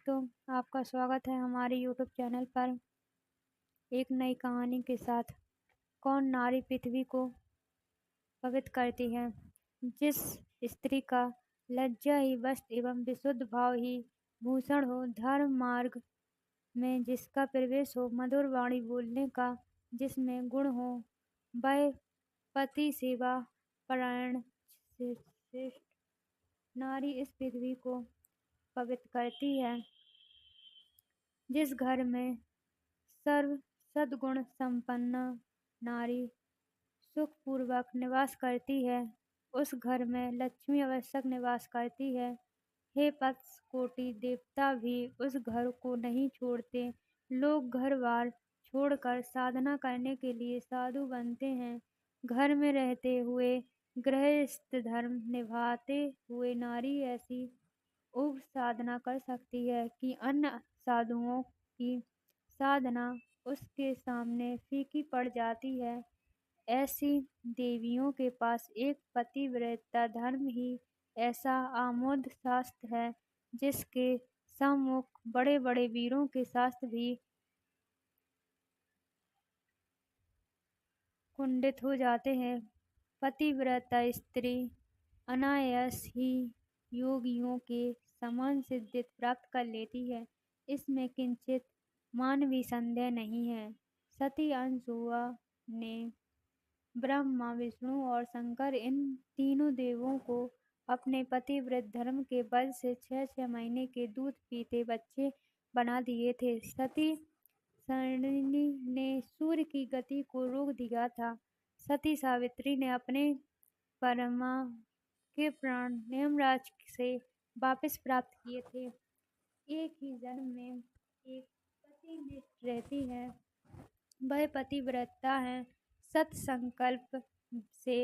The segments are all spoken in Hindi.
दोस्तों, आपका स्वागत है हमारे यूट्यूब चैनल पर एक नई कहानी के साथ। कौन नारी पृथ्वी को पवित्र करती है। जिस स्त्री का लज्जा ही वस्त्र एवं विशुद्ध भाव ही भूषण हो, धर्म मार्ग में जिसका प्रवेश हो, मधुर वाणी बोलने का जिसमें गुण हो, वह पति सेवा परायण श्रेष्ठ नारी इस पृथ्वी को पवित्र करती है। जिस घर में सर्व सद्गुण संपन्न नारी सुखपूर्वक निवास करती है, उस घर में लक्ष्मी आवश्यक निवास करती है। हे वत्स, कोटि देवता भी उस घर को नहीं छोड़ते। लोग घर बार छोड़कर साधना करने के लिए साधु बनते हैं। घर में रहते हुए गृहस्थ धर्म निभाते हुए नारी ऐसी उग्र साधना कर सकती है कि अन्य साधुओं की साधना उसके सामने फीकी पड़ जाती है। ऐसी देवियों के पास एक पतिव्रता धर्म ही ऐसा आमोद शास्त्र है जिसके सम्मुख बड़े बड़े वीरों के शास्त्र भी कुंडित हो जाते हैं। पतिव्रता स्त्री अनायास ही योगियों के समान सिद्धि प्राप्त कर लेती है, इसमें किंचित मानवीय संदेह नहीं है। सती अनसुआ ने ब्रह्मा, विष्णु और शंकर इन तीनों देवों को अपने पतिव्रत धर्म के बल से 6-6 महीने के दूध पीते बच्चे बना दिए थे। सती सरणी ने सूर्य की गति को रोक दिया था। सती सावित्री ने अपने परमा के प्राण यमराज से वापस प्राप्त किए थे। एक ही जन्म में एक पतिनिष्ठ रहती है, वह पतिव्रता है। सत संकल्प से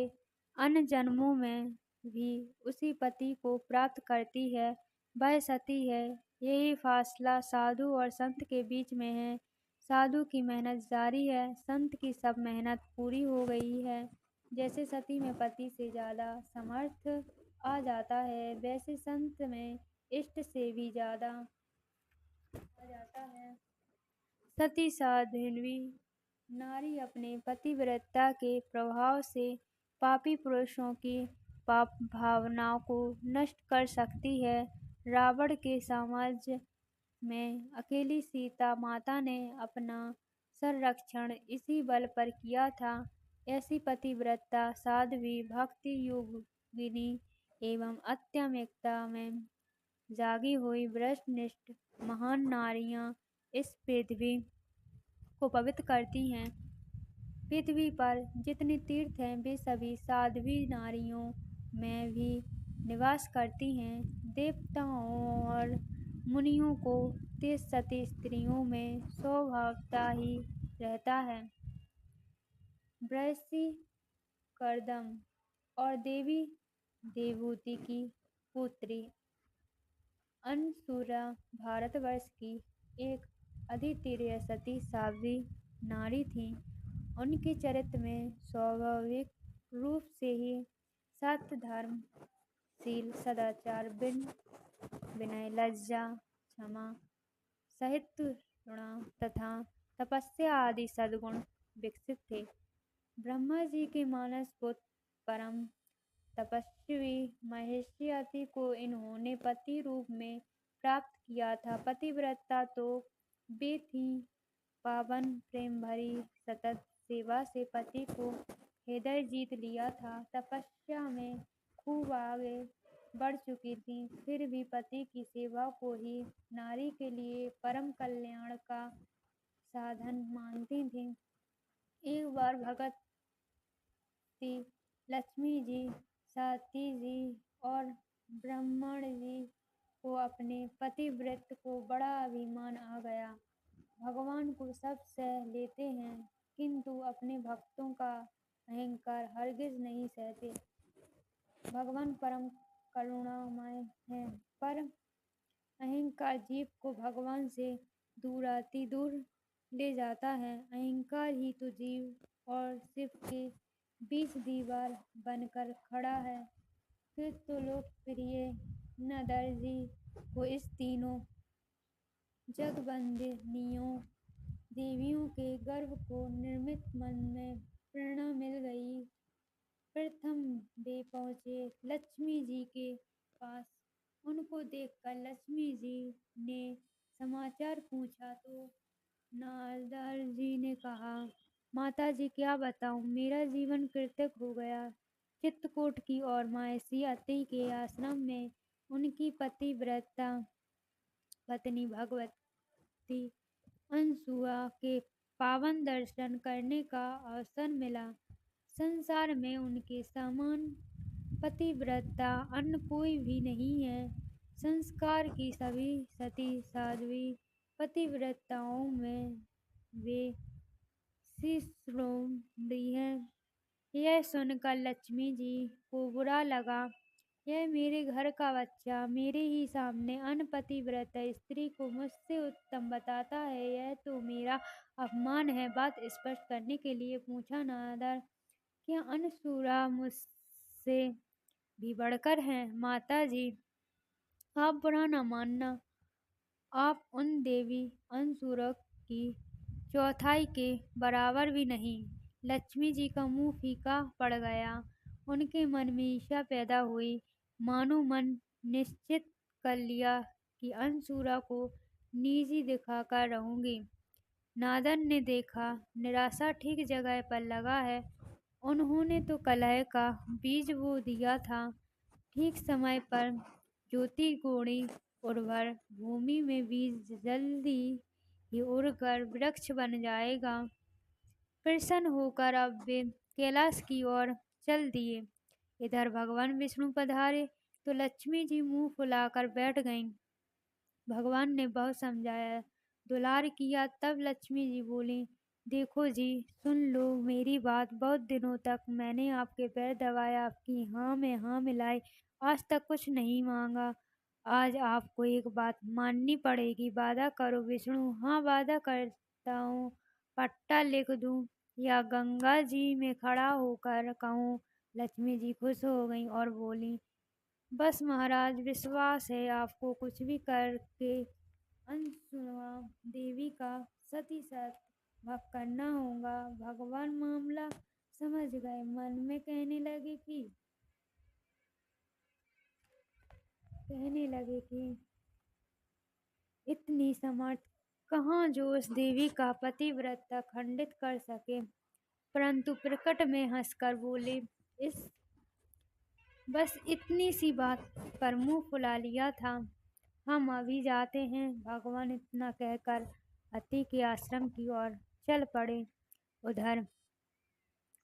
अन्य जन्मों में भी उसी पति को प्राप्त करती है, वह सती है। यही फासला साधु और संत के बीच में है। साधु की मेहनत जारी है, संत की सब मेहनत पूरी हो गई है। जैसे सती में पति से ज्यादा समर्थ आ जाता है, वैसे संत में इष्ट से भी ज्यादा आ जाता है। सती साध्वी नारी अपने पतिव्रता के प्रभाव से पापी पुरुषों की पाप भावनाओं को नष्ट कर सकती है। रावण के साम्राज्य में अकेली सीता माता ने अपना संरक्षण इसी बल पर किया था। ऐसी पतिव्रता साध्वी भक्ति योगिनी एवं अत्यमिकता में जागी हुई व्रतनिष्ठ महान नारियां इस पृथ्वी को पवित्र करती हैं। पृथ्वी पर जितने तीर्थ हैं, वे सभी साध्वी नारियों में भी निवास करती हैं। देवताओं और मुनियों को तेज सती स्त्रियों में स्वभावता ही रहता है। वृषि कर्दम और देवी देवहूति की पुत्री अनसुरा भारतवर्ष की एक अद्वितीय सती साध्वी नारी थी। उनके चरित्र में स्वाभाविक रूप से ही सत्य, धर्म, शील, सदाचार, विनय, लज्जा, क्षमा, सहिष्णुता तथा तपस्या आदि सद्गुण विकसित थे। ब्रह्मा जी के मानस पुत्र परम तपस्वी महेश्वरी को इन्होंने पति रूप में प्राप्त किया था। पतिव्रता तो वे थी, पावन प्रेम भरी सतत सेवा से पति को हृदय जीत लिया था। तपस्या में खूब आगे बढ़ चुकी थी, फिर भी पति की सेवा को ही नारी के लिए परम कल्याण का साधन मानती थी। एक बार भगत लक्ष्मी जी, सती जी और ब्राह्मण जी को अपने पतिव्रत को बड़ा अभिमान आ गया। भगवान को सब सह लेते हैं, किंतु अपने भक्तों का अहंकार हरगिज नहीं सहते। भगवान परम करुणामय हैं, पर अहंकार जीव को भगवान से दूर ले जाता है। अहंकार ही तो जीव और शिव के बीच दीवार बनकर खड़ा है। फिर तो लोकप्रिय नंदर जी को इस तीनों जगवंदिनियों देवियों के गर्भ को निर्मित मन में प्रेरणा मिल गई। प्रथम वे पहुँचे लक्ष्मी जी के पास। उनको देखकर लक्ष्मी जी ने समाचार पूछा तो नारद जी ने कहा, माता जी क्या बताऊं, मेरा जीवन कृतक हो गया। चित्रकूट की और महर्षि अत्रि के आश्रम में उनकी पतिव्रता पत्नी भगवती अनसुआ के पावन दर्शन करने का अवसर मिला। संसार में उनके समान पतिव्रता अन्य कोई भी नहीं है। संस्कार की सभी सती साध्वी पतिव्रताओं में वे शिरोमणि है। यह सुनकर लक्ष्मी जी को बुरा लगा। यह मेरे घर का बच्चा मेरे ही सामने अन्य पतिव्रता स्त्री को मुझसे उत्तम बताता है, यह तो मेरा अपमान है। बात स्पष्ट करने के लिए पूछा, नारद क्या अनसुरा मुझसे भी बढ़कर हैं? माता जी आप बुरा न मानना, आप उन देवी अनसुरों की चौथाई के बराबर भी नहीं। लक्ष्मी जी का मुंह फीका पड़ गया। उनके मन में ईर्ष्या पैदा हुई। मानो मन निश्चित कर लिया कि अनसुरा को निजी दिखाकर रहूंगी। नादन ने देखा निराशा ठीक जगह पर लगा है। उन्होंने तो कलह का बीज बो दिया था। ठीक समय पर ज्योति गोणी उर्वर भूमि में बीज जल्दी ही उड़कर वृक्ष बन जाएगा। प्रसन्न होकर अब वे कैलाश की ओर चल दिए। इधर भगवान विष्णु पधारे तो लक्ष्मी जी मुंह फुलाकर बैठ गईं। भगवान ने बहुत समझाया, दुलार किया, तब लक्ष्मी जी बोली, देखो जी, सुन लो मेरी बात। बहुत दिनों तक मैंने आपके पैर दबाया, आपकी हाँ में हाँ मिलाई, आज तक कुछ नहीं मांगा। आज आपको एक बात माननी पड़ेगी। वादा करो विष्णु। हाँ वादा करता हूँ। पट्टा लिख दूं या गंगा जी में खड़ा होकर कहूँ? लक्ष्मी जी खुश हो गईं और बोली, बस महाराज, विश्वास है आपको कुछ भी करके अनसुआ देवी का सती सत भक्त करना होगा। भगवान मामला समझ गए। मन में कहने लगे कि इतनी समर्थ कहाँ जो उस देवी का पतिव्रता खंडित कर सके। परंतु प्रकट में हंसकर बोले, इस बस इतनी सी बात पर मुंह फुला लिया था। हम अभी जाते हैं। भगवान इतना कहकर अति के आश्रम की ओर चल पड़े। उधर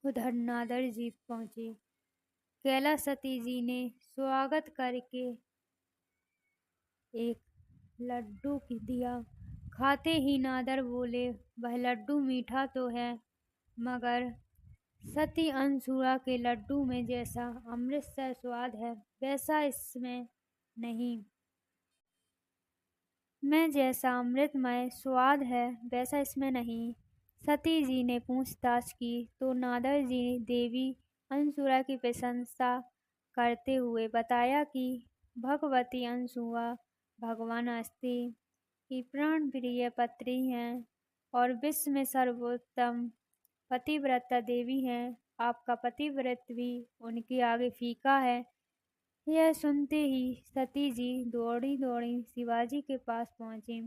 उधर नारद जी पहुंचे। कैलाशपति जी ने स्वागत करके एक लड्डू दिया। खाते ही नारद बोले, वह लड्डू मीठा तो है, मगर सती अनसुआ के लड्डू में जैसा अमृत सा स्वाद है वैसा इसमें नहीं। में जैसा अमृतमय स्वाद है वैसा इसमें नहीं। सती जी ने पूछताछ की तो नारद जी देवी अनसुआ की प्रशंसा करते हुए बताया कि भगवती अनसुआ भगवान अत्रि की प्राण प्रिय पत्री हैं और विश्व में सर्वोत्तम पतिव्रता देवी हैं। आपका पतिव्रत भी उनके आगे फीका है। यह सुनते ही सती जी दौड़ी दौड़ी शिवाजी के पास पहुंची।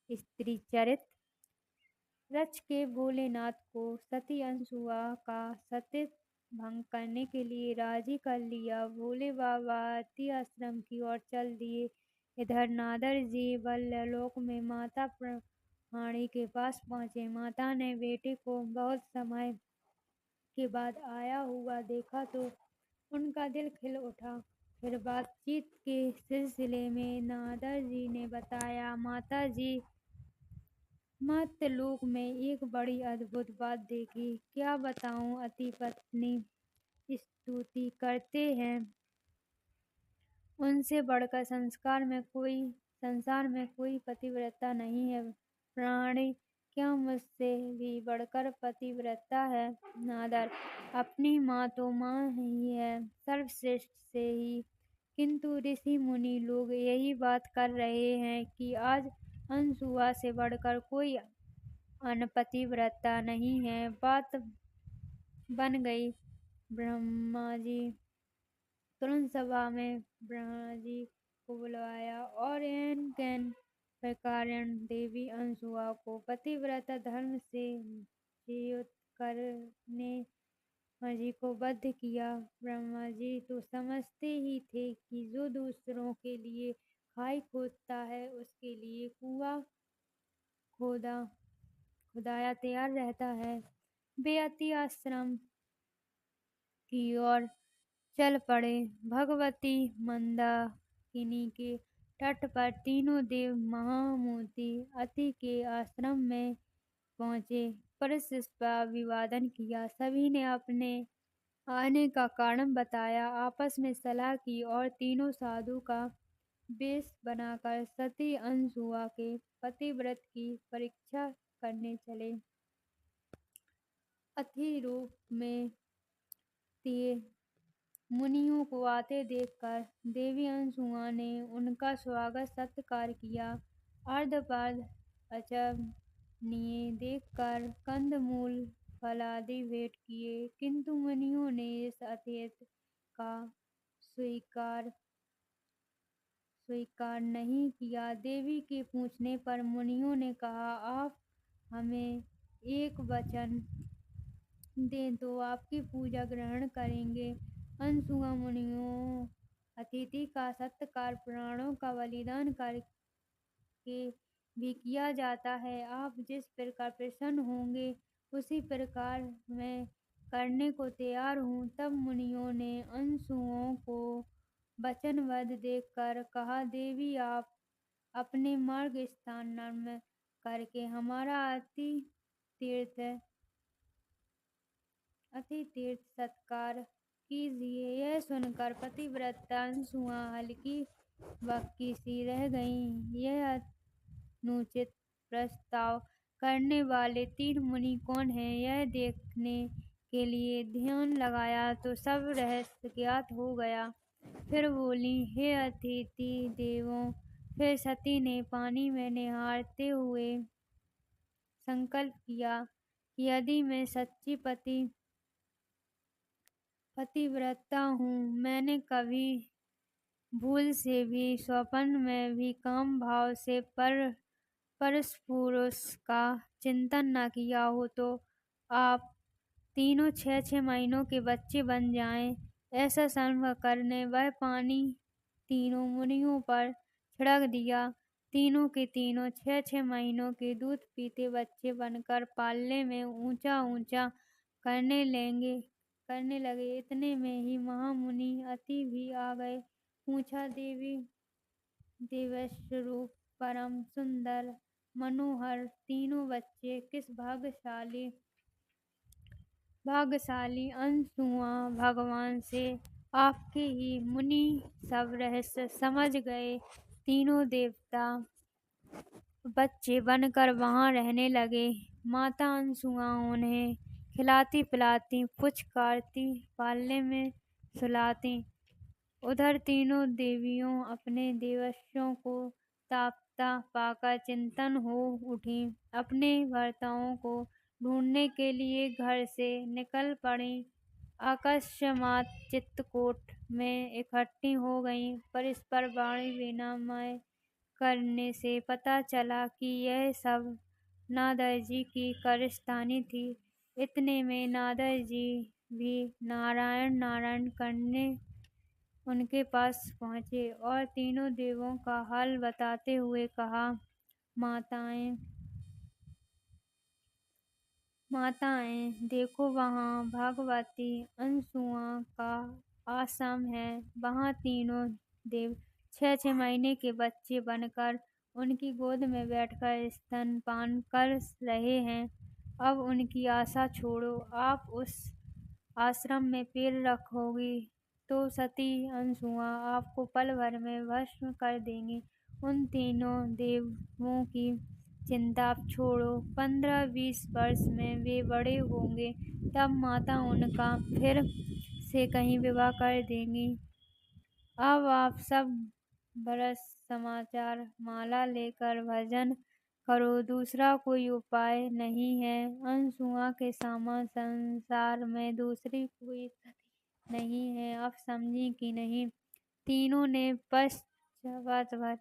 स्त्री चरित्र रच के भोलेनाथ को सती अनसुआ का सतीत्व भंग करने के लिए राजी कर लिया। भोले बाबा अति आश्रम की ओर चल दिए। इधर नारद जी बल्ललोक में माता प्राणी के पास पहुंचे। माता ने बेटे को बहुत समय के बाद आया हुआ देखा तो उनका दिल खिल उठा। फिर बातचीत के सिलसिले में नारद जी ने बताया, माता जी, मर्त्यलोक में एक बड़ी अद्भुत बात देखी। क्या बताऊं, अति पत्नी स्तुति करते हैं, उनसे बढ़कर संसार में कोई पतिव्रता नहीं है। प्राणी, क्या मुझसे भी बढ़कर पतिव्रता है? नारद, अपनी माँ तो माँ ही है, सर्वश्रेष्ठ से ही। किंतु ऋषि मुनि लोग यही बात कर रहे हैं कि आज अनसुआ से बढ़कर कोई अनपतिव्रता नहीं है। बात बन गई। ब्रह्मा जी तुरंत सभा में ब्रह्मा जी को बुलवाया और एन कैन प्रकारण देवी अनसुआ को पतिव्रता धर्म से च्युत करने जी को बद्ध किया। ब्रह्मा जी तो समझते ही थे कि जो दूसरों के लिए खाई खोदता है उसके लिए कुआं खोदा खुदाया तैयार रहता है। वे अति आश्रम की ओर चल पड़े। भगवती मंदाकिनी के तट पर तीनों देव महामूर्ति अति के आश्रम में पहुंचे। परस्पर अभिवादन किया। सभी ने अपने आने का कारण बताया, आपस में सलाह की और तीनों साधु का वेश बनाकर सती अनसुआ के पतिव्रत की परीक्षा करने चले। अति रूप में दिए मुनियों को आते देखकर देवी अनसुआ ने उनका स्वागत सत्कार किया। अर्धपाद अचरणीय देखकर कंदमूल फलादि भेंट किए, किंतु मुनियों ने इस अतिथि का स्वीकार नहीं किया। देवी के पूछने पर मुनियों ने कहा, आप हमें एक वचन दें तो आपकी पूजा ग्रहण करेंगे। अनसुआ मुनियों अतिथि का सत्कार प्राणों का बलिदान करके भी किया जाता है। आप जिस प्रकार प्रसन्न होंगे उसी प्रकार मैं करने को तैयार हूँ। तब मुनियों ने अनसुओं को वचनबद्ध देखकर कहा, देवी आप अपने मार्ग स्थान नम्र करके हमारा अति तीर्थ सत्कार कीजिए। यह सुनकर पतिव्रता अनसुआ हल्की बक्की सी रह गईं। यह अनुचित प्रस्ताव करने वाले तीन मुनि कौन हैं, यह देखने के लिए ध्यान लगाया तो सब रहस्य ज्ञात हो गया। फिर बोली, हे अतिथि देवों। फिर सती ने पानी में निहारते हुए संकल्प किया कि यदि मैं सच्ची पतिव्रता हूँ, मैंने कभी भूल से भी स्वप्न में भी काम भाव से परस पुरुष का चिंतन न किया हो, तो आप तीनों 6-6 महीनों के बच्चे बन जाएं। ऐसा संभव करने वह पानी तीनों मुनियों पर छिड़क दिया। तीनों के तीनों 6-6 महीनों के दूध पीते बच्चे बनकर पालने में ऊंचा ऊंचा करने लगे। इतने में ही महामुनि अति भी आ गए। पूछा, देवी देवस्वरूप परम सुंदर मनोहर तीनों बच्चे किस भाग्यशाली अनसुआ भगवान से आपके ही मुनि सब रहस्य समझ गए। तीनों देवता बच्चे बनकर वहां रहने लगे। माता अनसुआ उन्हें खिलाती पिलाती, पुचकारती, पालने में सुलाती। उधर तीनों देवियों अपने देवस्यों को तापता पाकर चिंतन हो उठी। अपने भर्ताओं को ढूंढने के लिए घर से निकल पड़ी। अकस्मात चित्रकूट में इकट्ठी हो गईं। परस्पर वाणी विनिमय करने से पता चला कि यह सब नारद जी की कारस्तानी थी। इतने में नारद जी भी नारायण नारायण करने उनके पास पहुँचे और तीनों देवों का हाल बताते हुए कहा, माताएं देखो, वहाँ भगवती अनसुआ का आश्रम है। वहाँ तीनों देव 6-6 महीने के बच्चे बनकर उनकी गोद में बैठकर स्तनपान कर रहे हैं। अब उनकी आशा छोड़ो। आप उस आश्रम में पैर रखोगी तो सती अनसुआ आपको पल भर में भस्म कर देंगी। उन तीनों देवों की चिंता आप छोड़ो। 15-20 वर्ष में वे बड़े होंगे, तब माता उनका फिर से कहीं विवाह कर देंगी। अब आप सब बरस समाचार माला लेकर भजन करो, दूसरा कोई उपाय नहीं है। अनसुआ के समान संसार में दूसरी कोई सती नहीं है। अब समझी कि नहीं? तीनों ने पश्चात भर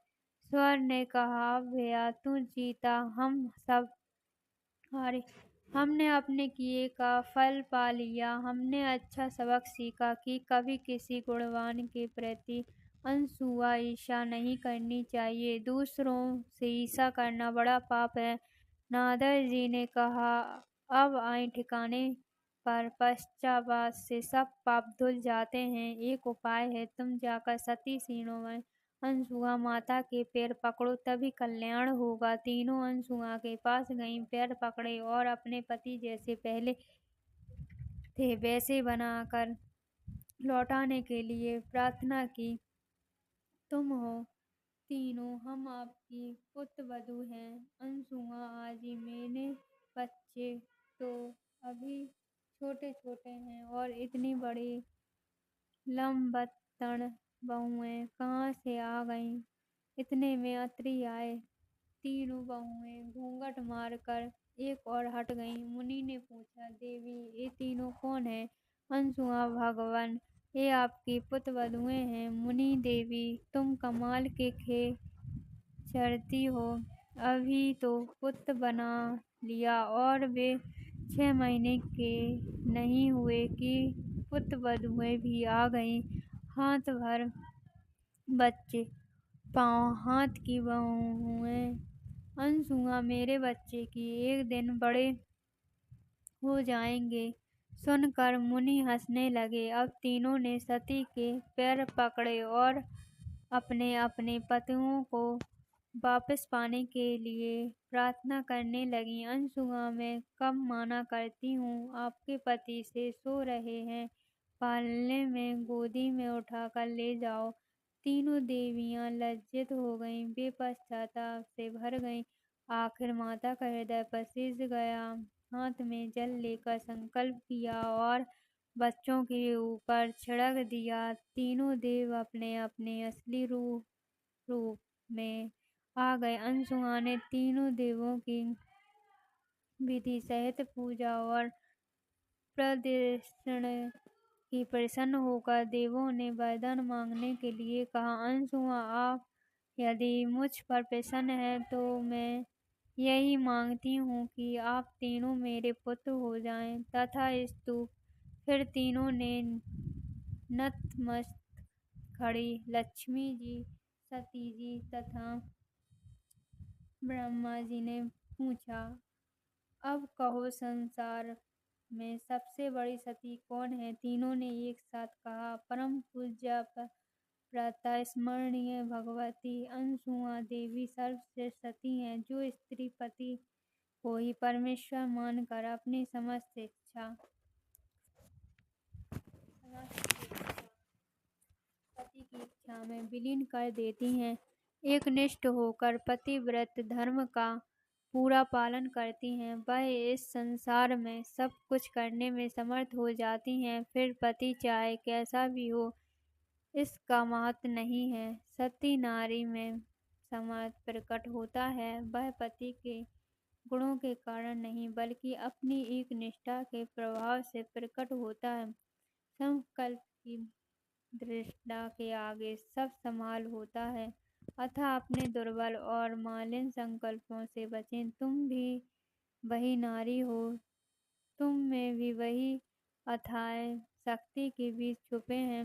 स्वर ने कहा, भैया तू जीता, हम सब हारे। हमने अपने किए का फल पा लिया। हमने अच्छा सबक सीखा कि कभी किसी गुणवान के प्रति अनसुआ ईर्ष्या नहीं करनी चाहिए। दूसरों से ईर्ष्या करना बड़ा पाप है। नारद जी ने कहा, अब आए ठिकाने पर। पश्चाताप से सब पाप धुल जाते हैं। एक उपाय है, तुम जाकर सती शिरोमणि अनसुआ माता के पैर पकड़ो, तभी कल्याण होगा। तीनों अनसुआ के पास गईं, पैर पकड़े और अपने पति जैसे पहले थे वैसे बनाकर लौटाने के लिए प्रार्थना की। तुम हो तीनों, हम आपकी पुत्रवधू हैं। अनसुआ, आज ही मेरे बच्चे तो अभी छोटे छोटे हैं और इतनी बड़ी लंबत्तड़ बहुएं कहाँ से आ गईं? इतने में अत्रि आए। तीनों बहुएं घूंघट मारकर एक और हट गईं। मुनि ने पूछा, देवी ये तीनों कौन हैं? अनसुआ, भगवान ये आपकी पुत्रवधूएं हैं। मुनि, देवी तुम कमाल के खेल चढ़ती हो, अभी तो पुत्र बना लिया और वे 6 महीने के नहीं हुए कि पुत्रवधूएं भी आ गईं। हाथ भर बच्चे, पाँव हाथ की बहुएं। अनसुआ, मेरे बच्चे की एक दिन बड़े हो जाएंगे। सुनकर मुनि हंसने लगे। अब तीनों ने सती के पैर पकड़े और अपने अपने पतियों को वापस पाने के लिए प्रार्थना करने लगी। अनसुआ, मैं कब माना करती हूँ, आपके पति से सो रहे हैं, पालने में गोदी में उठाकर ले जाओ। तीनों देवियां लज्जित हो गईं, वे पश्चाताप से भर गईं। आखिर माता का हृदय पसीज गया। हाथ में जल लेकर संकल्प किया और बच्चों के ऊपर छिड़क दिया। तीनों देव अपने अपने असली रूप में आ गए। अनसुआ ने तीनों देवों की विधि सहित पूजा और प्रदक्षिण की। प्रसन्न होकर देवों ने वरदान मांगने के लिए कहा। अनसुआ, आप यदि मुझ पर प्रसन्न हैं तो मैं यही मांगती हूँ कि आप तीनों मेरे पुत्र हो जाएं। तथास्तु। फिर तीनों ने नतमस्तक खड़ी लक्ष्मी जी, सती जी तथा ब्रह्मा जी ने पूछा, अब कहो संसार में सबसे बड़ी सती कौन है? तीनों ने एक साथ कहा, परम पूज्य प्रातः स्मरणीय भगवती अनसुआ देवी सर्वश्रेष्ठ सती हैं, जो स्त्री पति को ही परमेश्वर मानकर अपनी पति की इच्छा में विलीन कर देती हैं। एक निष्ठ होकर पतिव्रत धर्म का पूरा पालन करती हैं। वह इस संसार में सब कुछ करने में समर्थ हो जाती हैं। फिर पति चाहे कैसा भी हो, इसका महत्व नहीं है। सती नारी में समर्थ प्रकट होता है, वह पति के गुणों के कारण नहीं बल्कि अपनी एक निष्ठा के प्रभाव से प्रकट होता है। संकल्प की दृष्टा के आगे सब संभाल होता है। अतः अपने दुर्बल और मलिन संकल्पों से बचें। तुम भी वही नारी हो, तुम में भी वही अथाह शक्ति के बीज छुपे हैं।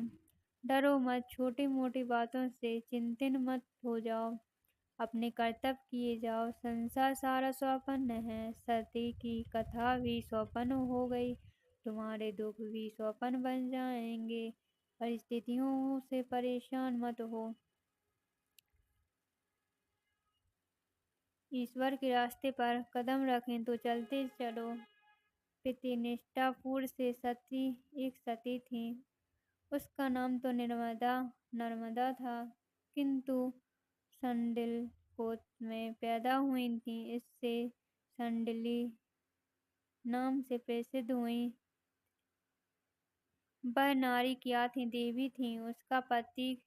डरो मत, छोटी मोटी बातों से चिंतित मत हो जाओ, अपने कर्तव्य किए जाओ। संसार सारा स्वप्न है। सती की कथा भी स्वप्न हो गई, तुम्हारे दुख भी स्वप्न बन जाएंगे। परिस्थितियों से परेशान मत हो, ईश्वर के रास्ते पर कदम रखें तो चलते चलो। पितृ निष्ठापूर्व से सती एक सती थी। उसका नाम तो नर्मदा था, किंतु संडिल गोत्र में पैदा हुई थी, इससे संडिली नाम से प्रसिद्ध हुई। वह नारी क्या थी? देवी थी। उसका पति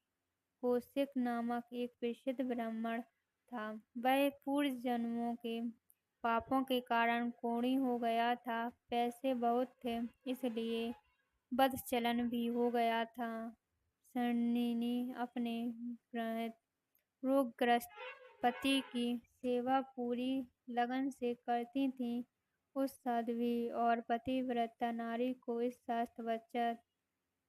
कौशिक नामक एक प्रसिद्ध ब्राह्मण था। वह पूर्व जन्मों के पापों के कारण कोढ़ी हो गया था। पैसे बहुत थे, इसलिए बदचलन भी हो गया था। सन्नी अपने रोगग्रस्त पति की सेवा पूरी लगन से करती थी। उस साध्वी और पतिव्रता नारी को इस शास्त्र वचन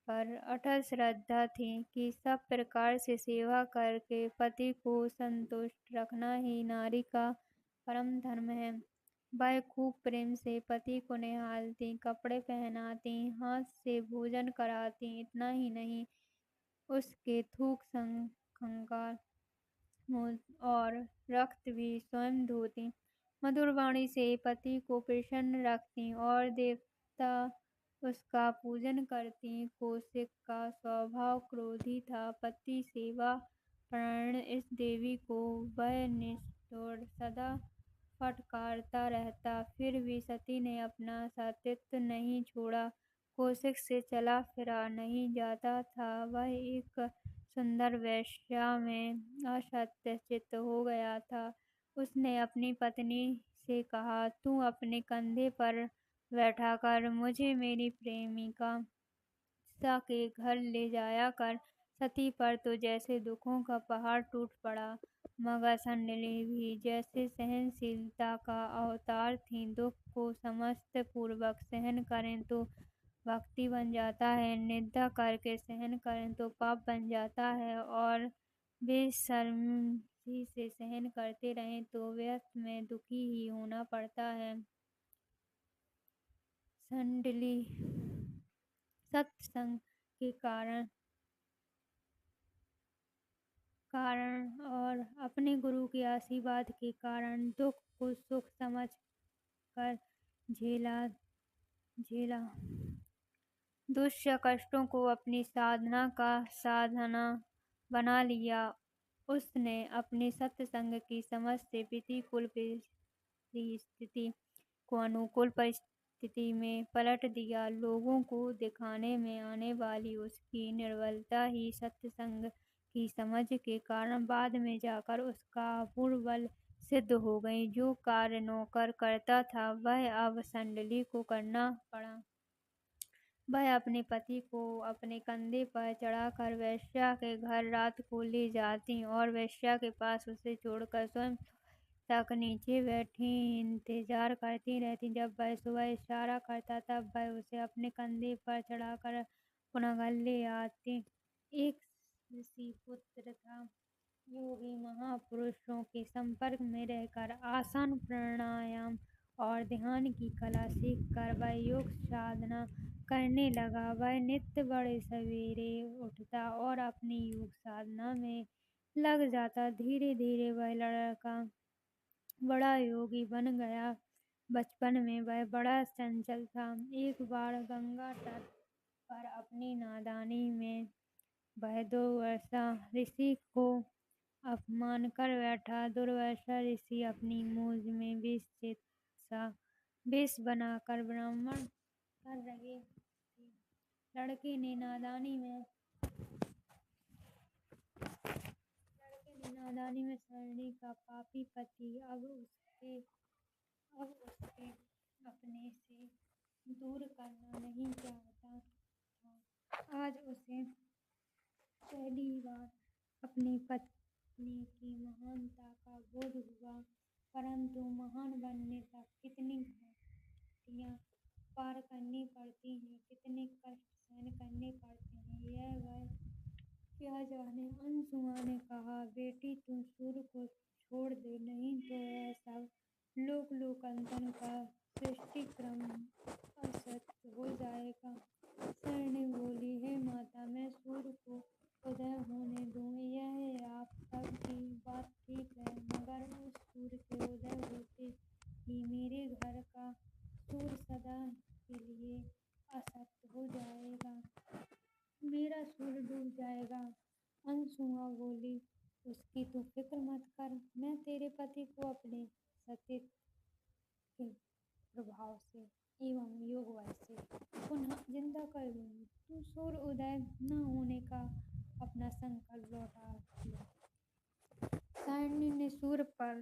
पर अटल श्रद्धा थी कि सब प्रकार से सेवा करके पति को संतुष्ट रखना ही नारी का परम धर्म है। वह खूब प्रेम से पति को निहालती, कपड़े पहनाती, हाथ से भोजन कराती। इतना ही नहीं, उसके थूक कंकाल और रक्त भी स्वयं धोती। मधुर वाणी से पति को प्रसन्न रखती और देवता उसका पूजन करती। कौशिक का स्वभाव क्रोधी था। पति सेवा परायण इस देवी को वह निष्ठुर सदा फटकारता रहता, फिर भी सती ने अपना सतीत्व नहीं छोड़ा। कौशिक से चला फिरा नहीं जाता था। वह एक सुंदर वेश्या में आसक्त हो गया था। उसने अपनी पत्नी से कहा, तू अपने कंधे पर बैठाकर मुझे मेरी प्रेमिका सा के घर ले जाया कर। सती पर तो जैसे दुखों का पहाड़ टूट पड़ा, मगर संडली भी जैसे सहनशीलता का अवतार थी। दुख को समस्त पूर्वक सहन करें तो भक्ति बन जाता है, निंदा करके सहन करें तो पाप बन जाता है, और बेशर्मी से सहन करते रहें तो व्यर्थ में दुखी ही होना पड़ता है। संडली सत्संग के कारण और अपने गुरु के आशीर्वाद के कारण दुख को सुख समझ कर झेला दुष्य कष्टों को अपनी साधना का साधना बना लिया। उसने अपने सत्संग की समझ से प्रतिकूल परिस्थिति को अनुकूल परिस्थिति में पलट दिया। लोगों को दिखाने में आने वाली उसकी निर्बलता ही सत्संग की समझ के कारण बाद में जाकर उसका अपूर्व बल सिद्ध हो गई। जो कार्य नौकर करता था वह अब संडली को करना पड़ा। वह अपने पति को अपने कंधे पर चढ़ाकर वेश्या के घर रात को ले जाती और वेश्या के पास उसे छोड़कर स्वयं तक नीचे बैठी इंतजार करती रहती। जब वह सुबह इशारा करता तब वह उसे अपने कंधे पर चढ़ाकर पुनः घर ले आती। एक ऋषि पुत्र था। योगी महापुरुषों के संपर्क में रहकर आसन प्राणायाम और ध्यान की कला सीखकर वह योग साधना करने लगा। वह नित्य बड़े सवेरे उठता और अपनी योग साधना में लग जाता। धीरे धीरे वह लड़का बड़ा योगी बन गया। बचपन में वह बड़ा चंचल था। एक बार गंगा तट पर अपनी नादानी में वह दुर्वासा ऋषि को अपमान कर बैठा। दुर्वासा ऋषि अपनी मूंछ में विष बनाकर ब्राह्मण कर रहे थे। लड़के ने नादानी में सरणी का पापी पति अब उसके अपने से दूर करना नहीं चाहता था। आज उसे पहली बार अपनी पत्नी की महानता का बोध हुआ, परंतु महान बनने तक कितनी घाटियाँ पार करनी पड़ती हैं, कितने कष्ट सहन करने पड़ते हैं, यह वह क्या जाने। अनसुआ ने कहा, बेटी तू सूर्य को छोड़ दे, नहीं तो यह सब लोक लोकांतर का सृष्टिक्रम असत्य हो जाएगा। सरणी बोली, हे माता, मैं सूर्य को उदय होने दूँ, यह आप सब की बात ठीक है, मगर उस सूर्य के उदय होते ही मेरे घर का सूर्य सदा के लिए असत्य हो जाएगा, मेरा सूर्य डूब जाएगा। अनसुआ बोली, उसकी तू फिक्र मत कर, मैं तेरे पति को अपने सतीत्व के प्रभाव से एवं योग बल से पुनः जिंदा कर दूंगी। तू सूर्य उदय न होने का अपना संकल्प लौटा लिया। सारणी ने सूर्य पर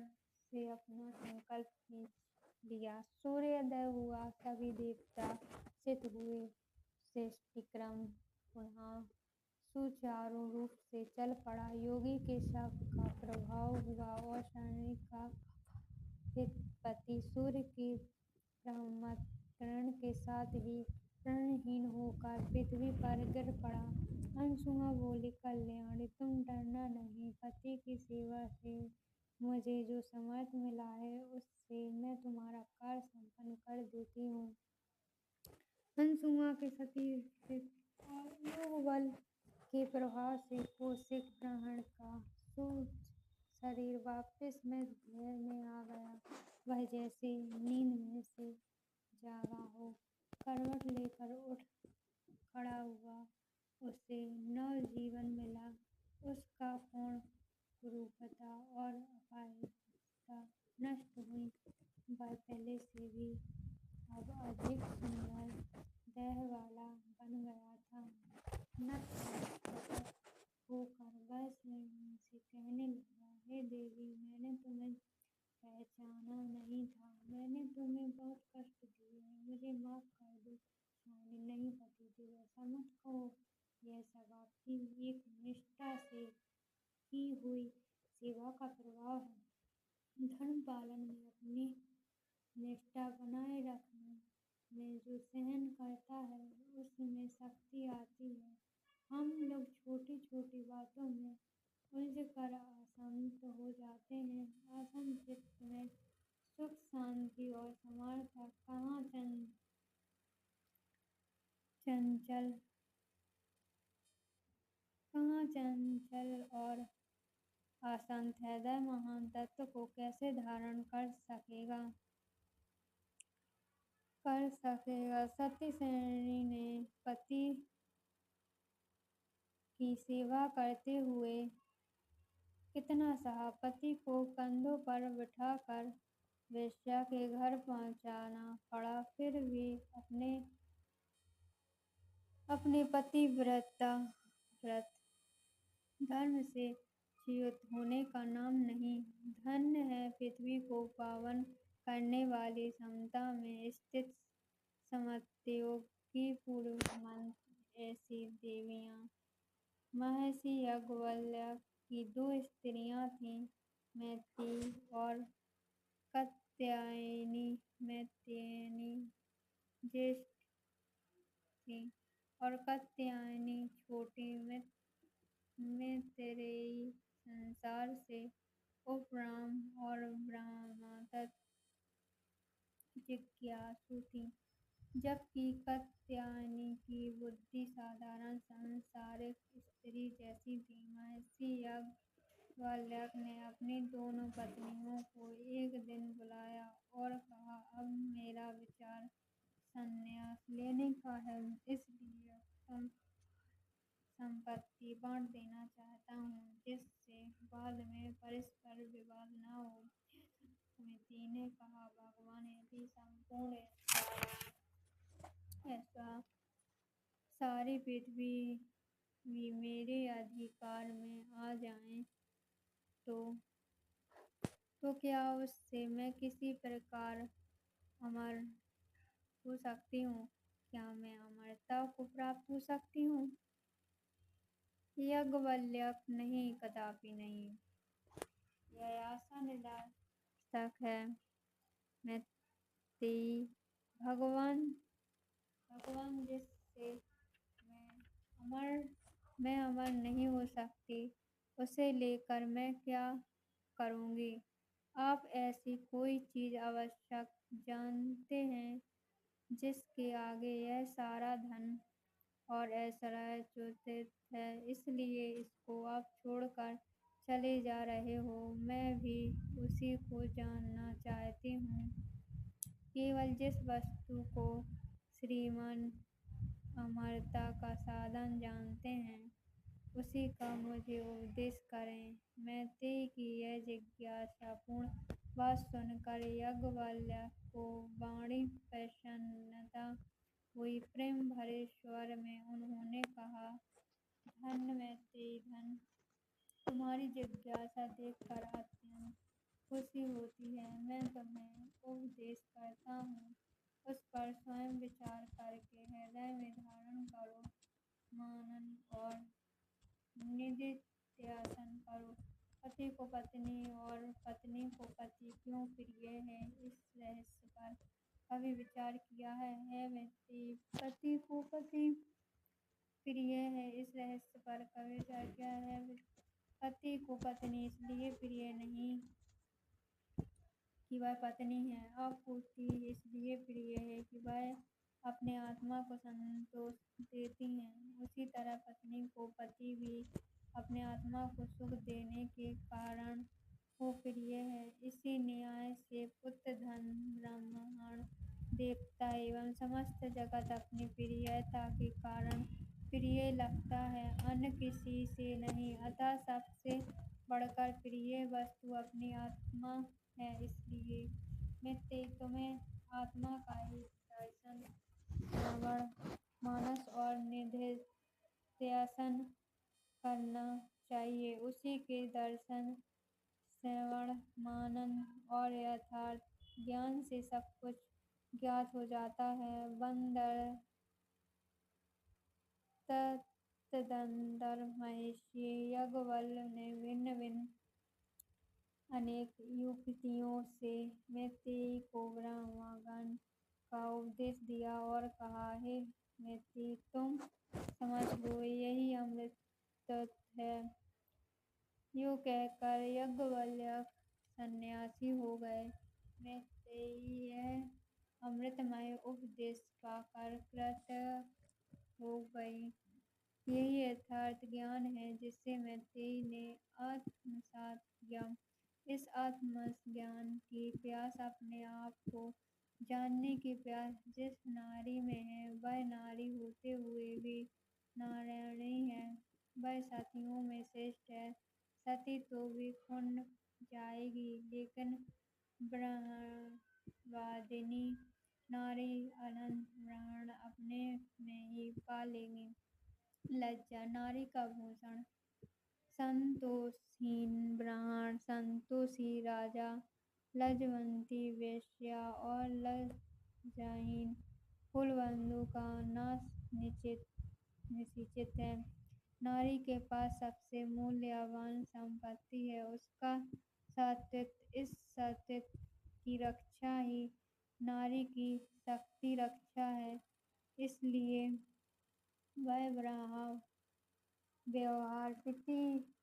से अपना संकल्प खींच लिया। सूर्योदय हुआ, सभी देवता सिद्ध हुए, सृष्टिक्रम पुनः सुचारू रूप से चल पड़ा। योगी के शव का प्रभाव हुआ और सारणी का पति सूर्य के ब्रह्मकरण के साथ ही प्राणहीन होकर पृथ्वी पर गिर पड़ा। अंशुमा बोली, कल्याणी तुम डरना नहीं, पति की सेवा से मुझे जो समर्थ मिला है उससे मैं तुम्हारा कार्य संपन्न कर देती हूँ। अंशुमा के सती योग बल के प्रभाव से कौशिक ब्राह्मण का शरीर वापस में देह में आ गया। वह जैसे नींद में से जागा हो करवट लेकर उठ खड़ा हुआ। उसे नव जीवन मिला। उसका पूर्ण कुरूपता और अपाहिजता नष्ट हुई। वह पहले से भी अब अधिक सुंदर देह वाला बन गया था। नतमस्तक होकर वह सारणी से कहने लगा, हे देवी, मैंने तुम्हें पहचाना नहीं था। मैंने तुम्हें बहुत कष्ट दिए हैं, मुझे माफ कर दो। सारणी, नहीं पतिदेव, ऐसा मत कहो। यह सब आपकी एक निष्ठा से की हुई सेवा का प्रभाव है। धर्म पालन में अपनी निष्ठा बनाए रखने में जो सहन करता है उसमें शक्ति आती है। हम लोग छोटी छोटी बातों में उलझकर अशांत हो जाते हैं। अशांत चित्त में सुख शांति और समानता कहाँ चंचल और अशांत हृदय महान तत्व को कैसे धारण कर सकेगा। सती सारणी ने पति की सेवा करते हुए कितना सहा। पति को कंधों पर बिठाकर वेश्या के घर पहुंचाना पड़ा, फिर भी अपने पतिव्रत धर्म से च्युत होने का नाम नहीं। धन्य है पृथ्वी को पावन करने वाली समता में स्थित समत्योग की पूर्वमंत्र ऐसी देवियाँ। महर्षि याज्ञवल्क्य की दो स्त्रियाँ थीं, मैत्रेयी और कात्यायनी। मैत्रेयी ज्येष्ठ थी और कात्यायनी छोटी। मैत्रेयी संसार से उपराम और ब्रह्मतत्व जिज्ञासु थी, जबकि कात्यायनी की बुद्धि साधारण सांसारिक स्त्री जैसी थी। महर्षि याज्ञवल्क्य ने अपनी दोनों पत्नियों को एक दिन बुलाया और कहा, अब मेरा विचार संन्यास लेने का है, इसलिए संपत्ति बांट देना चाहता हूँ, जिससे बाद में परस्पर विवाद न हो। सती ने कहा, भगवान, यदि संपूर्ण ऐसा सारी पृथ्वी भी मेरे अधिकार में आ जाए तो क्या उससे मैं किसी प्रकार अमर हो सकती हूँ? क्या मैं अमरता को प्राप्त हो सकती हूँ? याज्ञवल्क्य, नहीं, कदापि नहीं। यह आशा निरर्थक है। मैत्रेयी, भगवान जिससे मैं अमर नहीं हो सकती, उसे लेकर मैं क्या करूँगी? आप ऐसी कोई चीज़ अवश्य जानते हैं जिसके आगे यह सारा धन और ऐश्वर्य चूतित है, इसलिए इसको आप छोड़कर चले जा रहे हो। मैं भी उसी को जानना चाहती हूँ। केवल जिस वस्तु को श्रीमान अमरता का साधन जानते हैं, उसी का मुझे उपदेश करें। मैत्रेयी की यह जिज्ञासापूर्ण बात सुनकर याज्ञवल्क्य को बड़ी प्रसन्नता हुई। प्रेम भरे स्वर में उन्होंने कहा, धन्य मैत्रेयी धन, तुम्हारी जिज्ञासा देखकर अत्यंत खुशी होती है। मैं तुम्हें उपदेश करता हूँ, उस पर स्वयं विचार करके हृदय में धारण करो, मनन और निधिध्यासन करो। पति को पत्नी और पत्नी को पति क्यों प्रिय है, इस रहस्य पर कभी विचार किया है? हे मैत्रेयी, पति को पति प्रिय है, इस रहस्य पर कभी विचार किया है? पति को पत्नी इसलिए प्रिय नहीं कि वह पत्नी है, अपूर्ति इसलिए प्रिय है कि वह अपने आत्मा को संतोष देती हैं। उसी तरह पत्नी को पति भी अपने आत्मा को सुख देने के कारण को प्रिय है। इसी न्याय से पुत्र, धन, ब्राह्मण, देवता एवं समस्त जगत अपनी प्रियता के कारण प्रिय लगता है, अन्य किसी से नहीं। अतः सबसे बढ़कर प्रिय वस्तु अपनी आत्मा है। इसलिए मैत्रेयी, तुम्हें आत्मा का ही दर्शन, श्रवण, मानस और निधिध्यासन करना चाहिए। उसी के दर्शन, श्रवण, मनन और यथार्थ ज्ञान से सब कुछ ज्ञात हो जाता है। बंदर, तदंतर, महर्षि याज्ञवल्क्य ने भिन्न भिन्न अनेक युक्तियों से मैत्रेयी को ब्रह्मज्ञान का उपदेश दिया और कहा, हे मैत्रेयी, तुम समझ लो, यही अमृत तत्व है। यूँ कहकर याज्ञवल्क्य सन्यासी हो गए। मैत्रेयी यह अमृतमय उपदेश पाकर कृतार्थ हो गई। यही यथार्थ ज्ञान है जिसे मैत्रेयी ने आत्मसात किया। इस आत्मज्ञान की प्यास अपने आप को जानने की प्यास जिस नारी में है, वह नारी होते हुए भी नारायणी है। वह सतियों में श्रेष्ठ है। सती तो भी कुंड जाएगी, लेकिन ब्रह्मवादिनी नारी अनंत प्राण अपने में ही पा लेंगी। लज्जा नारी का भूषण, संतोषहीन ब्राह्मण, संतोषी राजा, लज्जवंती वेश्या और लज्जाहीन कुलबंधु का नाश निश्चित है। नारी के पास सबसे मूल्यवान संपत्ति है उसका सतीत्व। इस सतीत्व की रक्षा ही नारी की शक्ति रक्षा है। इसलिए वह ब्रह्म व्यवहार, प्रीति,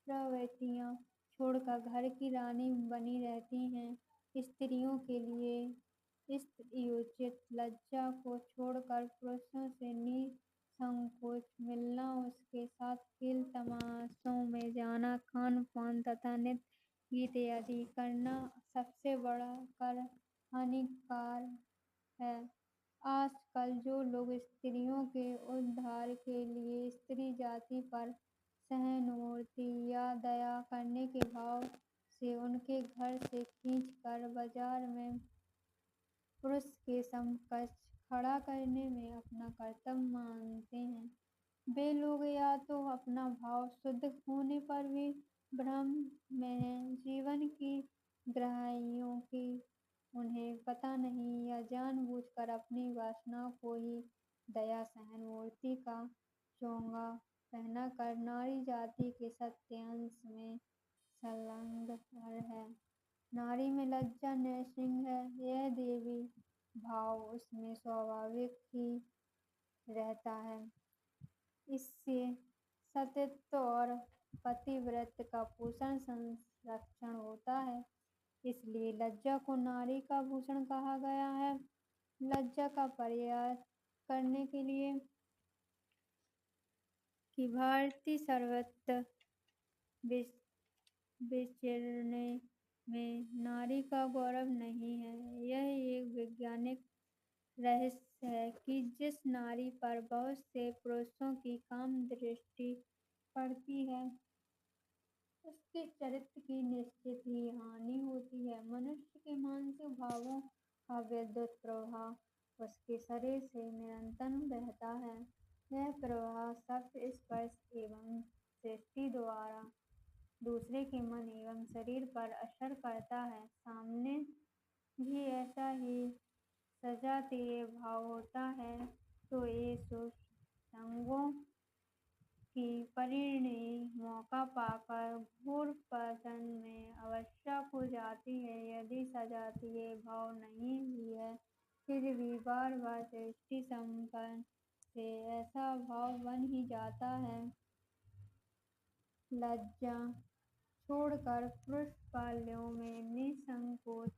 प्रवृत्तियाँ छोड़कर घर की रानी बनी रहती हैं। स्त्रियों के लिए स्त्रीयोचित लज्जा को छोड़कर पुरुषों से निसंकोच मिलना, उसके साथ खेल तमाशों में जाना, खान पान तथा नृत्य गीत आदि करना सबसे बढ़कर हानिकार है। आजकल जो लोग स्त्रियों के उद्धार के लिए स्त्री जाति पर सहानुभूति या दया करने के भाव से उनके घर से खींचकर बाजार में पुरुष के समकक्ष खड़ा करने में अपना कर्तव्य मानते हैं, वे लोग या तो अपना भाव शुद्ध होने पर भी भ्रम में हैं, जीवन की गहराइयों की उन्हें पता नहीं, या जानबूझकर अपनी वासनाओं को ही दया सहानुभूति का चोंगा पहनाकर नारी जाति के सत्य अंश में संलग्न है। नारी में लज्जा नृसिंह है, यह देवी भाव उसमें स्वाभाविक ही रहता है। इससे सतीत्व और पतिव्रत का पोषण संरक्षण होता है। इसलिए लज्जा को नारी का भूषण कहा गया है। लज्जा का प्रयास करने के लिए कि भारती सर्वत्र विचरने में नारी का गौरव नहीं है। यह एक वैज्ञानिक रहस्य है कि जिस नारी पर बहुत से पुरुषों की काम दृष्टि पड़ती है, उसके चरित्र की निश्चित ही हानि होती है। मनुष्य के मानसिक भावों का विद्युत प्रवाह उसके शरीर से निरंतर बहता है। यह प्रभाव शब्द स्पर्श एवं दृष्टि द्वारा दूसरे के मन एवं शरीर पर असर करता है। सामने भी ऐसा ही सजातीय भाव होता है, तो ये शुभ संगों की परिणति मौका पाकर घोर पतन में आवश्यक हो जाती है। यदि सजातीय भाव नहीं भी है, फिर भी बार बार दृष्टि संपर्क से ऐसा भाव बन ही जाता है। लज्जा छोड़कर पुरुष पाल्यों में निसंकोच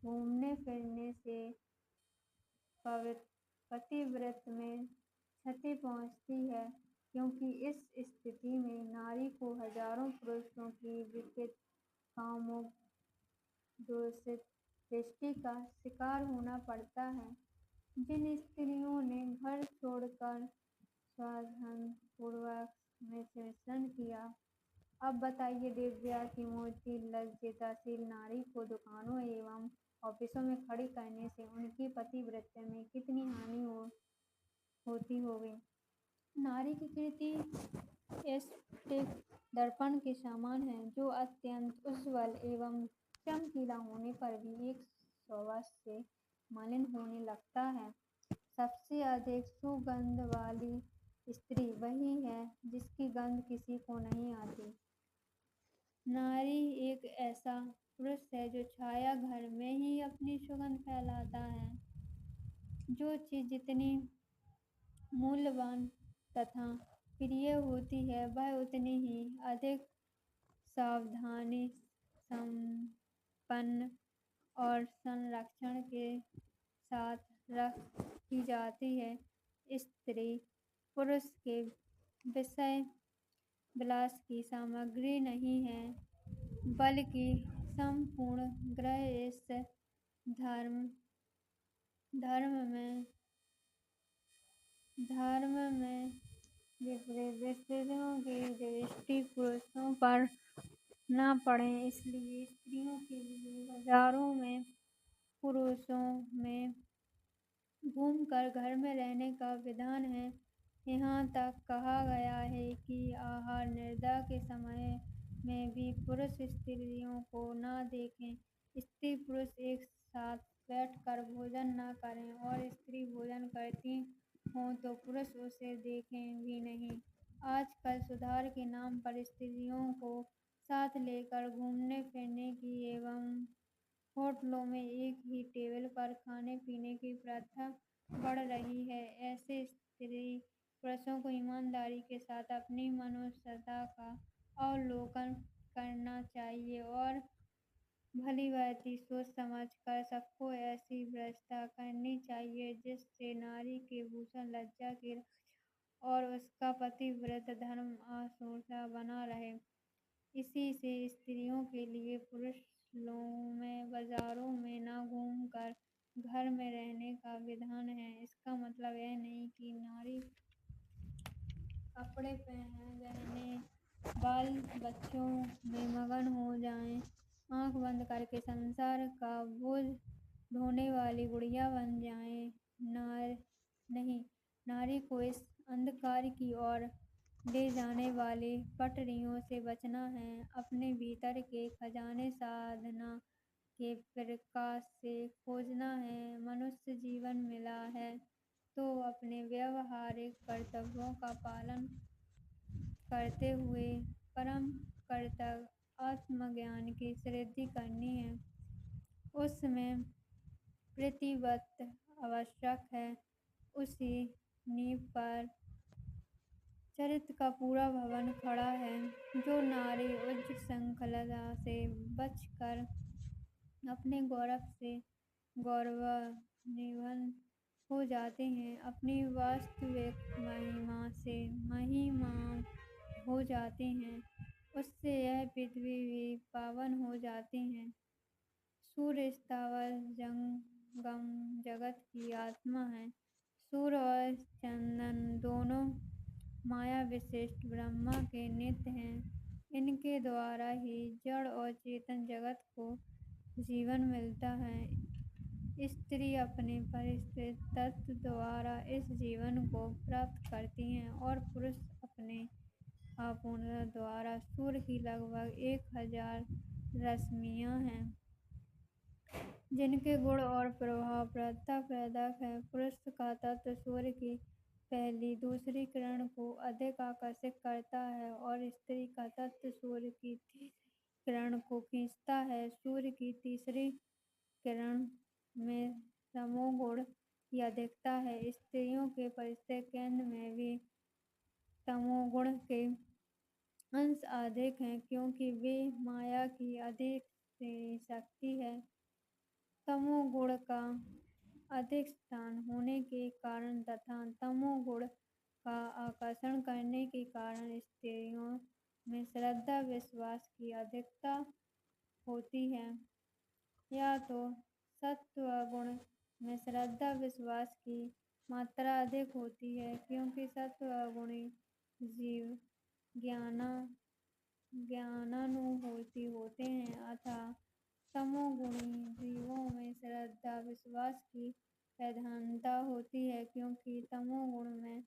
घूमने फिरने से पतिव्रत में क्षति पहुँचती है, क्योंकि इस स्थिति में नारी को हजारों पुरुषों की विकृत कामुक दूषित दृष्टि का शिकार होना पड़ता है। जिन स्त्रियों ने घर छोड़कर सावधान पूर्वक में मिश्रण किया, अब बताइए दिव्या की मोटी लज्जिताशील नारी को दुकानों एवं ऑफिसों में खड़ी करने से उनकी पतिव्रता में कितनी हानि होती होगी। नारी की कीर्ति स्फटिक दर्पण के समान है, जो अत्यंत उज्ज्वल एवं चमकीला होने पर भी एक स्वभाव से मलिन होने लगता है। सबसे अधिक सुगंध वाली स्त्री वही है जिसकी गंध किसी को नहीं आती। नारी एक ऐसा पुरुष है जो छाया घर में ही अपनी सुगंध फैलाता है। जो चीज जितनी मूल्यवान तथा प्रिय होती है, वह उतनी ही अधिक सावधानी संपन्न और संरक्षण के साथ रखी जाती है। स्त्री पुरुष के विषय विलास की सामग्री नहीं है, बल्कि संपूर्ण ग्रह इस धर्म में विपरीत स्त्रियों की दृष्टि पुरुषों पर न पड़े, इसलिए स्त्रियों के लिए बाजारों में पुरुषों में घूमकर घर में रहने का विधान है। यहाँ तक कहा गया है कि आहार निद्रा के समय में भी पुरुष स्त्रियों को न देखें। स्त्री पुरुष एक साथ बैठकर भोजन न करें और स्त्री भोजन करती हों तो पुरुष उसे देखें भी नहीं। आजकल सुधार के नाम पर स्त्रियों को साथ लेकर घूमने फिरने की एवं होटलों में एक ही टेबल पर खाने पीने की प्रथा बढ़ रही है। ऐसे स्त्री पुरुषों को ईमानदारी के साथ अपनी मनुष्यता का अवलोकन करना चाहिए और भली भांति सोच समझ कर सबको ऐसी व्यवस्था करनी चाहिए जिससे नारी के भूषण लज्जा की रक्षा और उसका पतिव्रत धर्म आशोषा बना रहे। इसी से स्त्रियों के लिए पुरुषों में बाजारों में न घूमकर घर में रहने का विधान है। इसका मतलब यह नहीं कि नारी कपड़े पहने गहने बाल बच्चों में मगन हो जाए, आँख बंद करके संसार का बोझ ढोने वाली गुड़िया बन जाए। नहीं, नारी को इस अंधकार की ओर ले जाने वाली पटरियों से बचना है। अपने भीतर के खजाने साधना के प्रकाश से खोजना है। मनुष्य जीवन मिला है तो अपने व्यावहारिक कर्तव्यों का पालन करते हुए परम कर्तव्य आत्मज्ञान की सिद्धि करनी है। उसमें प्रतिबद्ध आवश्यक है। उसी नींव पर चरित्र का पूरा भवन खड़ा है। जो नारी उच्च श्रृंखलता से बचकर अपने गौरव से गौरवान्वित हो जाते हैं, अपनी वास्तविक महिमा से महिमान हो जाते हैं, उससे यह पृथ्वी भी पावन हो जाती है। सूर्य स्थावर जंगम जगत की आत्मा है। सूर्य और चंद्र दोनों माया विशिष्ट ब्रह्मा के नित्य हैं। इनके द्वारा ही जड़ और चेतन जगत को जीवन मिलता है। स्त्री अपने परिष्कृत तत्व द्वारा इस जीवन को प्राप्त करती हैं और पुरुष अपने अपूर्णता द्वारा सूर्य की लगभग 1000 रश्मियाँ हैं, जिनके गुण और प्रभाव प्रत्येक है। पुरुष का तत्व सूर्य की पहली दूसरी किरण को अधिक आकर्षित करता है और स्त्री का तत्व सूर्य की तीसरी किरण को खींचता है। सूर्य की तीसरी किरण में तमोगुण की अधिकता है। स्त्रियों के परिष्कृत केंद्र में भी तमोगुण के अंश अधिक हैं, क्योंकि वे माया की अधिक शक्ति है। तमोगुण का अधिक स्थान होने के कारण तथा तमोगुण का आकर्षण करने के कारण स्त्रियों में श्रद्धा विश्वास की अधिकता होती है। या तो सत्वगुण में श्रद्धा विश्वास की मात्रा अधिक होती है, क्योंकि सत्वगुणी जीव ज्ञानानुभूति होते हैं, अतः तमोगुणी जीवों में श्रद्धा विश्वास की प्रधानता होती है, क्योंकि तमोगुण में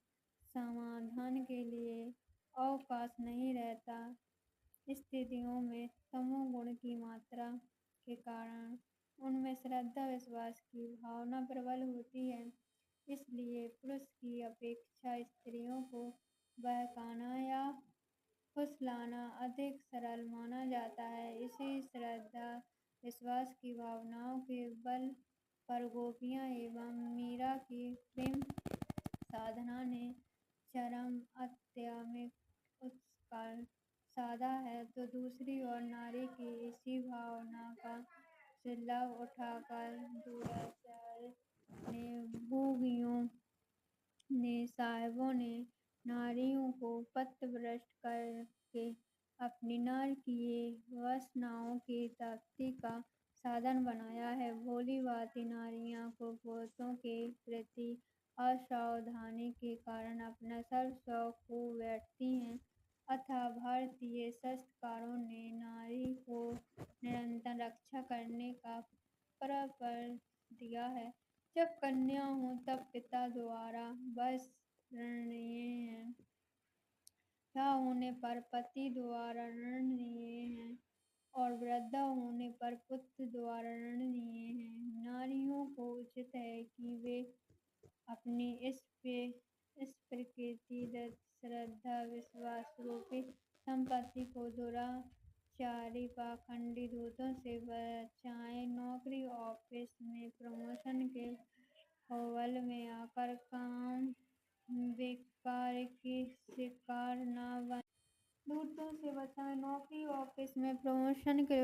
समाधान के लिए अवकाश नहीं रहता। स्थितियों में तमोगुण की मात्रा के कारण उनमें श्रद्धा विश्वास की भावना प्रबल होती है, इसलिए पुरुष की अपेक्षा स्त्रियों को बहकाना या फुसलाना अधिक सरल माना जाता है। इसी श्रद्धा विश्वास की भावनाओं के बल पर गोपियाँ एवं मीरा की प्रेम साधना ने चरम आध्यात्मिक उत्कर्ष साधा है, तो दूसरी ओर नारी की इसी भावना का लाभ उठाकर दुराचार्य ने भोगियों ने साहेबों ने नारियों को पथभ्रष्ट करके अपनी नारकीय वासनाओं की तृप्ति का साधन बनाया है। भोली भांति नारियां को पुरुषों के प्रति असावधानी के कारण अपना सर्वस्व खो बैठती हैं, अतः भारतीय शास्त्रकारों ने नारी को निरंतर रक्षा करने का परामर्श दिया है। जब कन्या हो तब पिता द्वारा बस रणनीय है, विवाह होने पर पति द्वारा रणनीय है और वृद्धा होने पर पुत्र द्वारा रणनीय है। नारियों को उचित है कि वे अपनी इस प्रकृतिदत्त श्रद्धा विश्वास रूपी संपत्ति को दुराचारी पाखंडी दूतों से बचाएं। नौकरी ऑफिस में प्रमोशन के बल में आकर काम बेकार की शिकार न बने। दूतों से बचाएं। नौकरी ऑफिस में प्रमोशन के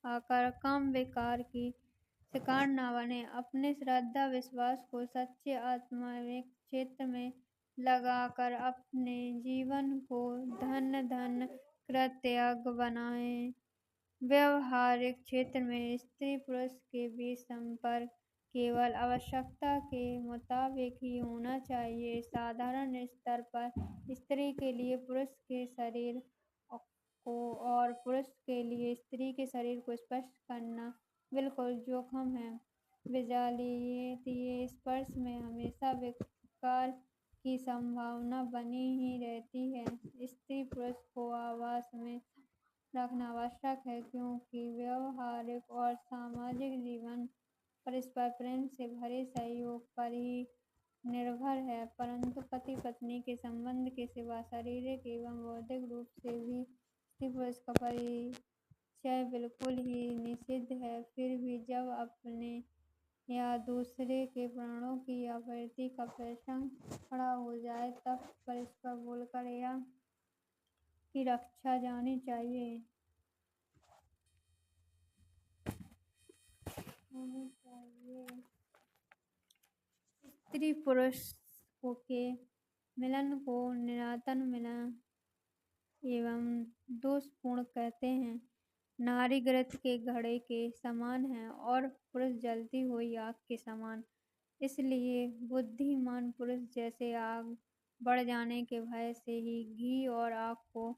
आकर काम बेकार की शिकार न बने। अपने श्रद्धा विश्वास को सच्चे आत्मिक क्षेत्र में लगाकर अपने जीवन को धन कृतज्ञ बनाएं। व्यवहारिक क्षेत्र में स्त्री पुरुष के बीच संपर्क केवल आवश्यकता के मुताबिक ही होना चाहिए। साधारण स्तर पर स्त्री के लिए पुरुष के शरीर को और पुरुष के लिए स्त्री के शरीर को स्पर्श करना बिल्कुल जोखिम है। विजातीय स्पर्श में हमेशा विकार की संभावना बनी ही रहती है। स्त्री पुरुष को आवास में रखना आवश्यक है, क्योंकि व्यवहारिक और सामाजिक जीवन परस्पर प्रेम से भरे सहयोग पर ही निर्भर है, परंतु पति पत्नी के संबंध के सिवा शारीरिक एवं बौद्धिक रूप से भी स्त्री पुरुष का परिचय बिल्कुल ही निषिद्ध है। फिर भी जब अपने या दूसरे के प्राणों की आपूर्ति का प्रसंग खड़ा हो जाए, तब परस्पर बोलकर या की रक्षा जानी चाहिए। स्त्री पुरुष के मिलन को निरंतर मिलन एवं दोषपूर्ण कहते हैं। नारी घृत के घड़े के समान है और पुरुष जलती हुई आग के समान। इसलिए बुद्धिमान पुरुष जैसे आग बढ़ जाने के भय से ही घी और आग को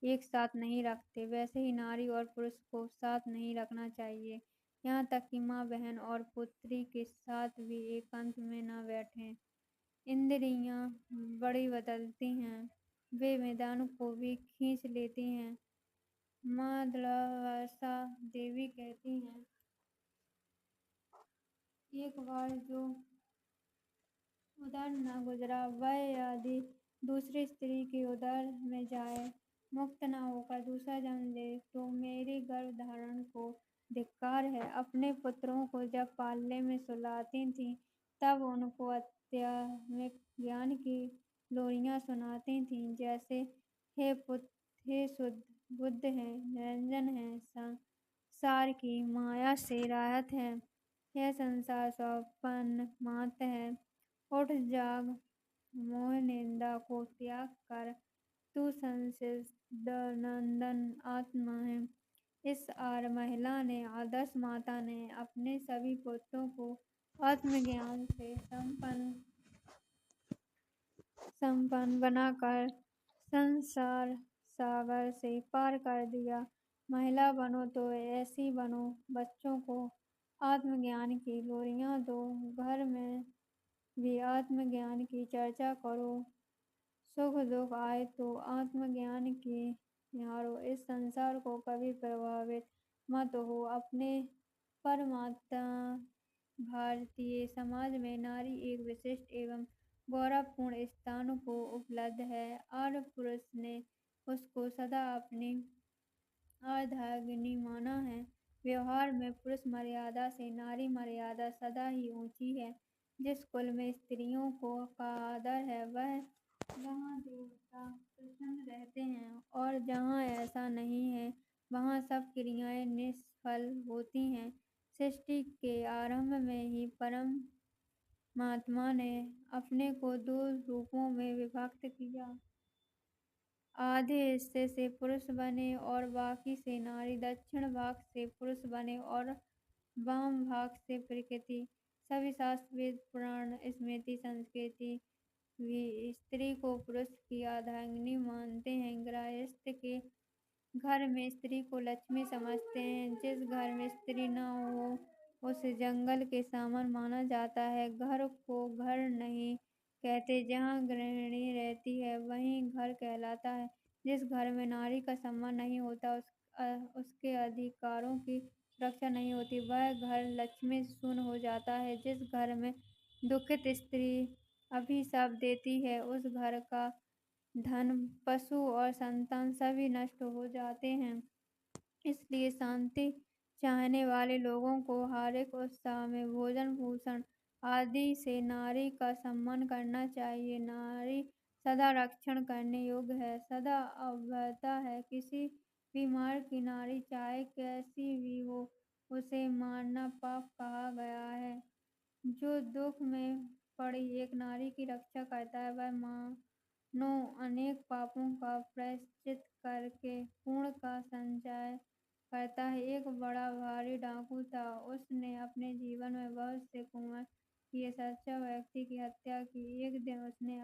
एक साथ नहीं रखते, वैसे ही नारी और पुरुष को साथ नहीं रखना चाहिए। यहाँ तक कि माँ, बहन और पुत्री के साथ भी एकांत में न बैठें। इंद्रियाँ बड़ी बदलती हैं, वे मैदान को भी खींच लेती हैं। माँ द्वारसा देवी कहती हैं, एक बार जो उधर न गुजरा वह यदि दूसरी स्त्री के उदर में जाए, मुक्त न होकर दूसरा जन्म ले, तो मेरे गर्भ धारण को धिक्कार है। अपने पुत्रों को जब पालने में सुलाती थीं, तब उनको आध्यात्मिक ज्ञान की लोरियां सुनाती थीं, जैसे हे पुत्र, हे शुद्ध बुद्ध हैं, निरंजन हैं, संसार की माया से राहत है, यह संसार स्वप्न मात्र है, उठ जाग, मोह निंदा को त्याग कर तू सच्चिदानंद आत्मा है। इस आर्य महिला ने, आदर्श माता ने अपने सभी पुत्रों को आत्मज्ञान से संपन्न बनाकर संसार सागर से पार कर दिया। महिला बनो तो ऐसी बनो, बच्चों को आत्मज्ञान की लोरियां दो, घर में भी आत्मज्ञान की चर्चा करो, सुख दुख आए तो आत्मज्ञान की निहारो। इस संसार को कभी प्रभावित मत हो। अपने परमात्मा भारतीय समाज में नारी एक विशिष्ट एवं गौरवपूर्ण स्थान को उपलब्ध है। आर्य पुरुष ने उसको सदा अपनी अर्धांगिनी माना है। व्यवहार में पुरुष मर्यादा से नारी मर्यादा सदा ही ऊंची है। जिस कुल में स्त्रियों का आदर है, वहाँ देवता प्रसन्न रहते हैं, और जहाँ ऐसा नहीं है, वहाँ सब क्रियाएं निष्फल होती हैं। सृष्टि के आरंभ में ही परमात्मा ने अपने को दो रूपों में विभक्त किया। आधे हिस्से से पुरुष बने और बाकी से नारी, दक्षिण भाग से पुरुष बने और वाम भाग से प्रकृति। सभी शास्त्र, वेद, पुराण, स्मृति, संस्कृति भी स्त्री को पुरुष की अर्धांगिनी मानते हैं। गृहस्थ के घर में स्त्री को लक्ष्मी समझते हैं। जिस घर में स्त्री न हो, उसे जंगल के समान माना जाता है। घर को घर नहीं कहते, जहाँ गृहिणी रहती है वही घर कहलाता है। जिस घर में नारी का सम्मान नहीं होता, उसके अधिकारों की रक्षा नहीं होती, वह घर लक्ष्मी शून्य हो जाता है। जिस घर में दुखित स्त्री अभिशाप देती है, उस घर का धन, पशु और संतान सभी नष्ट हो जाते हैं। इसलिए शांति चाहने वाले लोगों को हर एक उत्सव में भोजन भूषण आदि से नारी का सम्मान करना चाहिए। नारी सदा रक्षण करने योग्य है, सदा अभयता है। किसी भी मार्ग की नारी चाहे कैसी भी हो, उसे मारना पाप कहा गया है। जो दुख में पड़ी एक नारी की रक्षा करता है, वह मानो अनेक पापों का प्रायश्चित करके पुण्य का संचय करता है। एक बड़ा भारी डाकू था, उसने अपने जीवन में बहुत से कुंवर किए, सच्चा व्यक्ति की हत्या की। एक दिन उसने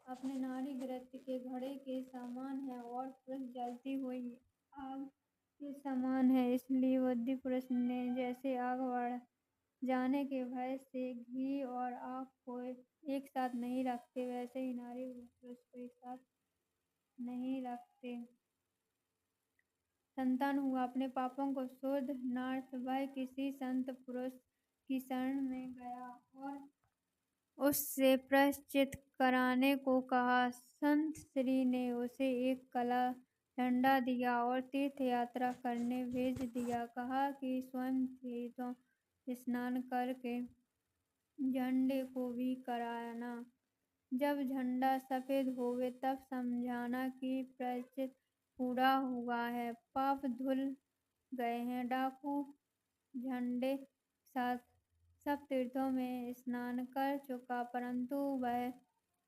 अपने नारी गृहस्थ के घड़े के समान है और पुरुष जलती हुई आग के समान है। इसलिए बुद्धि पुरुष ने जैसे आग बढ़ जाने के भय से घी और आग को एक साथ नहीं रखते, वैसे ही नारी पुरुष को एक साथ नहीं रखते। संतान हुआ अपने पापों को शोधनार्थ वह किसी संत पुरुष की शरण में गया और उससे प्रायश्चित कराने को कहा। संत श्री ने उसे एक काला झंडा दिया और तीर्थ यात्रा करने भेज दिया। कहा कि स्वयं तीर्थों स्नान करके झंडे को भी कराना। जब झंडा सफेद होवे, तब समझाना कि प्रायश्चित पूरा हुआ है, पाप धुल गए हैं। डाकू झंडे साथ सब तीर्थों में स्नान कर चुका, परंतु वह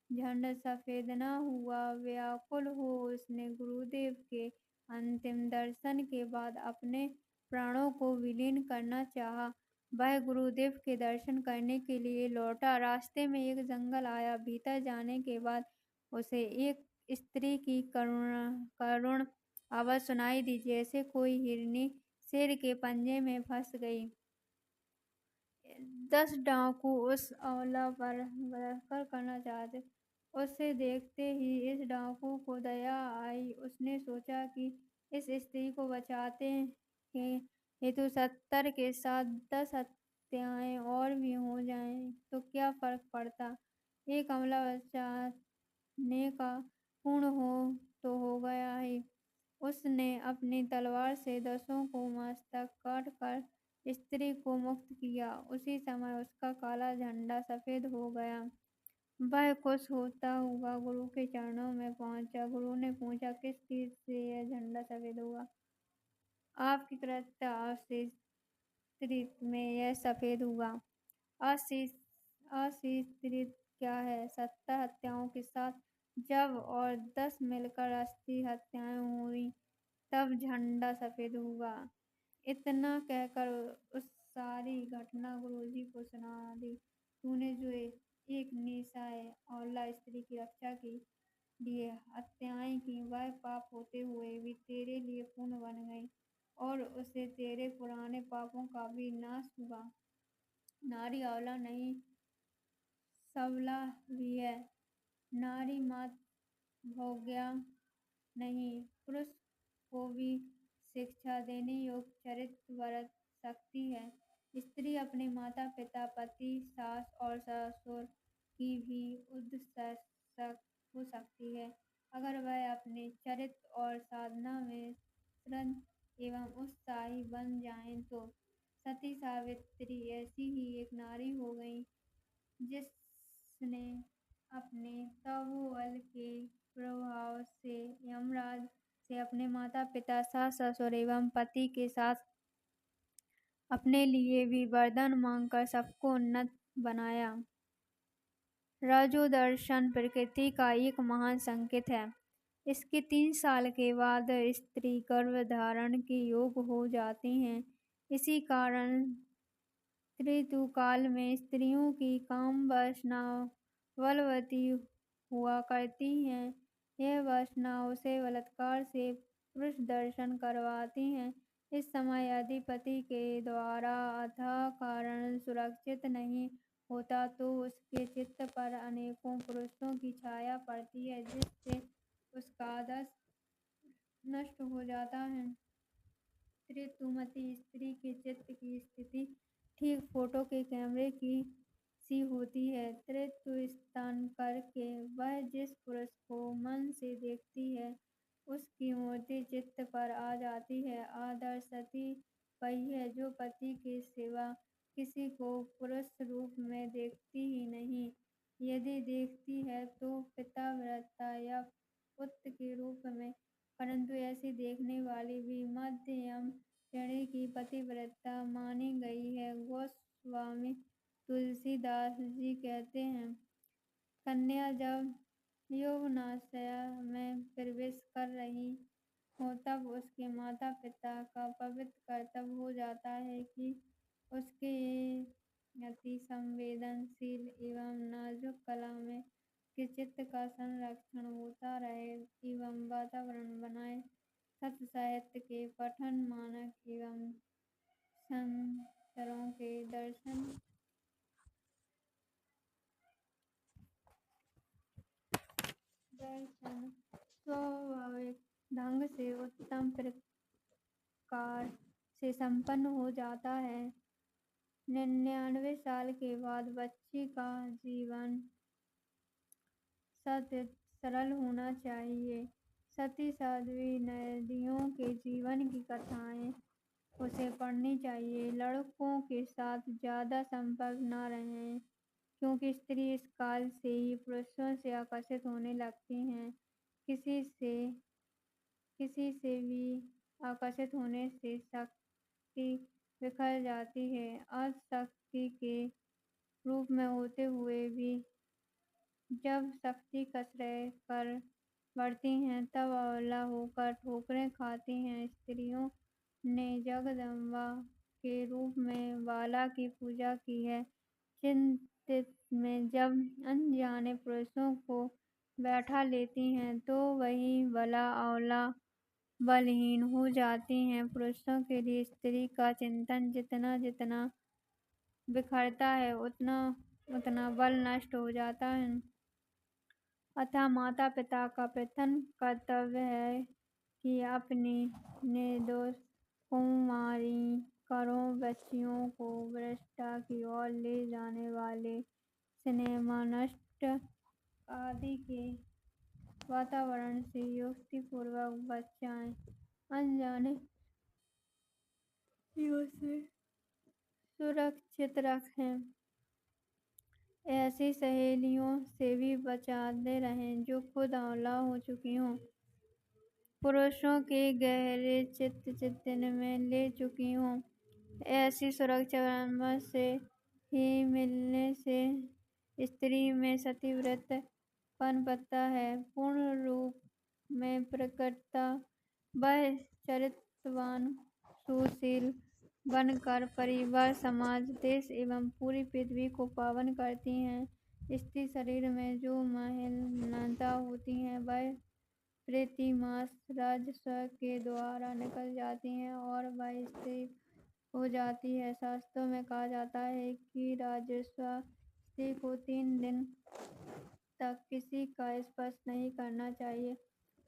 झंडा सफेद न हुआ। व्याकुल हो उसने गुरुदेव के अंतिम दर्शन के बाद अपने प्राणों को विलीन करना चाहा। वह गुरुदेव के दर्शन करने के लिए लौटा। रास्ते में एक जंगल आया। भीतर जाने के बाद उसे एक स्त्री की करुण आवाज सुनाई दी, जैसे कोई हिरनी शेर के पंजे में फंस गई। 10 डाकू उस आंवला पर बलात्कार करना चाहते। उसे देखते ही इस डाकू को दया आई। उसने सोचा कि इस स्त्री को बचाते के हेतु 70 के साथ 10 हत्याएं और भी हो जाएं तो क्या फर्क पड़ता। एक अमला बचाने का पूर्ण हो तो हो गया ही। उसने अपनी तलवार से 10 को मस्तक काट कर स्त्री को मुक्त किया। उसी समय उसका काला झंडा सफेद हो गया। वह खुश होता हुआ गुरु के चरणों में पहुंचा। गुरु ने पूछा, किस चीज से यह झंडा सफेद हुआ। आपकी कृत्य आशीषित में यह सफेद हुआ। आशीष आशीषित क्या है। 70 हत्याओं के साथ जब और 10 मिलकर 80 हत्याएं हुई तब झंडा सफेद हुआ। इतना कहकर उस सारी घटना गुरुजी को सुना दी। तूने जो एक निशाए औला स्त्री की रक्षा की लिए हत्याएं की, वह पाप होते हुए भी तेरे लिए पुण्य बन गई और उससे तेरे पुराने पापों का भी नाश हुआ। नारी औला नहीं, सबला भी है। नारी मात भोग्या नहीं, पुरुष को भी शिक्षा देने योग्य चरित्र बरत सकती है। स्त्री अपने माता पिता, पति, सास और ससुर की भी उद्दशक हो सकती है, अगर वह अपने चरित्र और साधना में दृढ़ एवं उत्साही बन जाए तो। सती सावित्री ऐसी ही एक नारी हो गई जिसने अपने तपोबल के प्रभाव से यमराज से अपने माता पिता, सास ससुर एवं पति के साथ अपने लिए भी वरदान मांगकर सबको उन्नत बनाया। रजोदर्शन प्रकृति का एक महान संकेत है। इसके 3 साल के बाद स्त्री गर्भ धारण के योग्य हो जाती है। इसी कारण ऋतुकाल में स्त्रियों की काम वासना बलवती हुआ करती है। यह वासना उसे बलात्कार से पुरुष दर्शन करवाती है। इस समय यदि पति के द्वारा अथाह कारण सुरक्षित नहीं होता तो उसके चित्त पर अनेकों पुरुषों की छाया पड़ती है, जिससे उसका आदर्श नष्ट हो जाता है। ऋतुमती स्त्री के चित्त की स्थिति ठीक फोटो के कैमरे की सी होती है। ऋतु स्नान करके वह जिस पुरुष को मन से देखती है उसकी मूर्ति चित्त पर आ जाती है। आदर्श सती वही है जो पति के सिवा किसी को पुरुष रूप में देखती ही नहीं। यदि देखती है तो पतिव्रता या पुत्र के रूप में, परंतु ऐसी देखने वाली भी मध्यम श्रेणी की पतिव्रता मानी गई है। गोस्वामी तुलसीदास जी कहते हैं, कन्या जब यौवनाशय में प्रवेश कर रही हो तब उसके माता पिता का पवित्र कर्तव्य हो जाता है कि उसके अति संवेदनशील एवं नाजुक कला में के चित्त का संरक्षण होता रहे एवं वातावरण बनाए। सत्य साहित्य के पठन, मानक एवं संतरों के दर्शन स्वाभाविक ढंग से उत्तम प्रकार से संपन्न हो जाता है। 99 साल के बाद बच्ची का जीवन सरल होना चाहिए। सती साध्वी नदियों के जीवन की कथाएं उसे पढ़नी चाहिए। लड़कों के साथ ज्यादा संपर्क न रहे, क्योंकि स्त्री इस काल से ही पुरुषों से आकर्षित होने लगती हैं। किसी से भी आकर्षित होने से शक्ति बिखर जाती है। अशक्ति के रूप में होते हुए भी जब शक्ति कसरत कर बढ़ती हैं तब अबला होकर ठोकरें खाती हैं। स्त्रियों ने जगदम्बा के रूप में बाला की पूजा की है। चिंतित में जब अनजाने पुरुषों को बैठा लेती हैं तो वही बला अबला बलहीन हो जाती हैं। पुरुषों के लिए स्त्री का चिंतन जितना जितना बिखरता है उतना उतना बल नष्ट हो जाता है। अतः माता पिता का प्रथम कर्तव्य है कि अपनी निर्दोष कुमारी करों बच्चियों को भ्रष्टा की ओर ले जाने वाले सिनेमा नष्ट आदि के वातावरण से युक्तिपूर्वक बचाएं। अनजाने चीजों से सुरक्षित रखें। ऐसी सहेलियों से भी बचाते रहें जो खुद आंवला हो चुकी हों, पुरुषों के गहरे चिंतन में ले चुकी हों। ऐसी सुरक्षा परामर्श से ही मिलने से स्त्री में सतीव्रत पनपता है। पूर्ण रूप में प्रकटता वह चरित्रवान सुशील बनकर परिवार समाज देश एवं पूरी पृथ्वी को पावन करती हैं। स्त्री शरीर में जो मलिनता होती है वह प्रतिमास राजस्व के द्वारा निकल जाती है और वह स्त्री हो जाती है। शास्त्रों में कहा जाता है कि राजस्व स्त्री को 3 दिन तक किसी का स्पर्श नहीं करना चाहिए।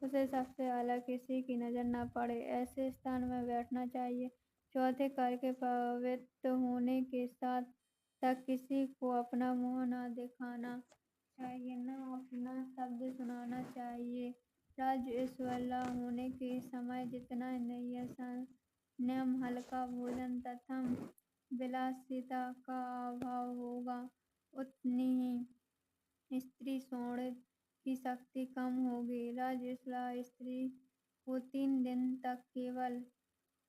उसे सबसे अलग किसी की नजर न पड़े ऐसे स्थान में बैठना चाहिए। चौथे करके पवित्र होने के साथ तक किसी को अपना मुंह न दिखाना चाहिए, न अपना शब्द सुनाना चाहिए। राजस्वला होने के समय जितना संयम, हल्का भोजन तथा विलासिता का अभाव होगा उतनी ही स्त्री सौंदर्य की शक्ति कम होगी। राजस्वला स्त्री को 3 दिन तक केवल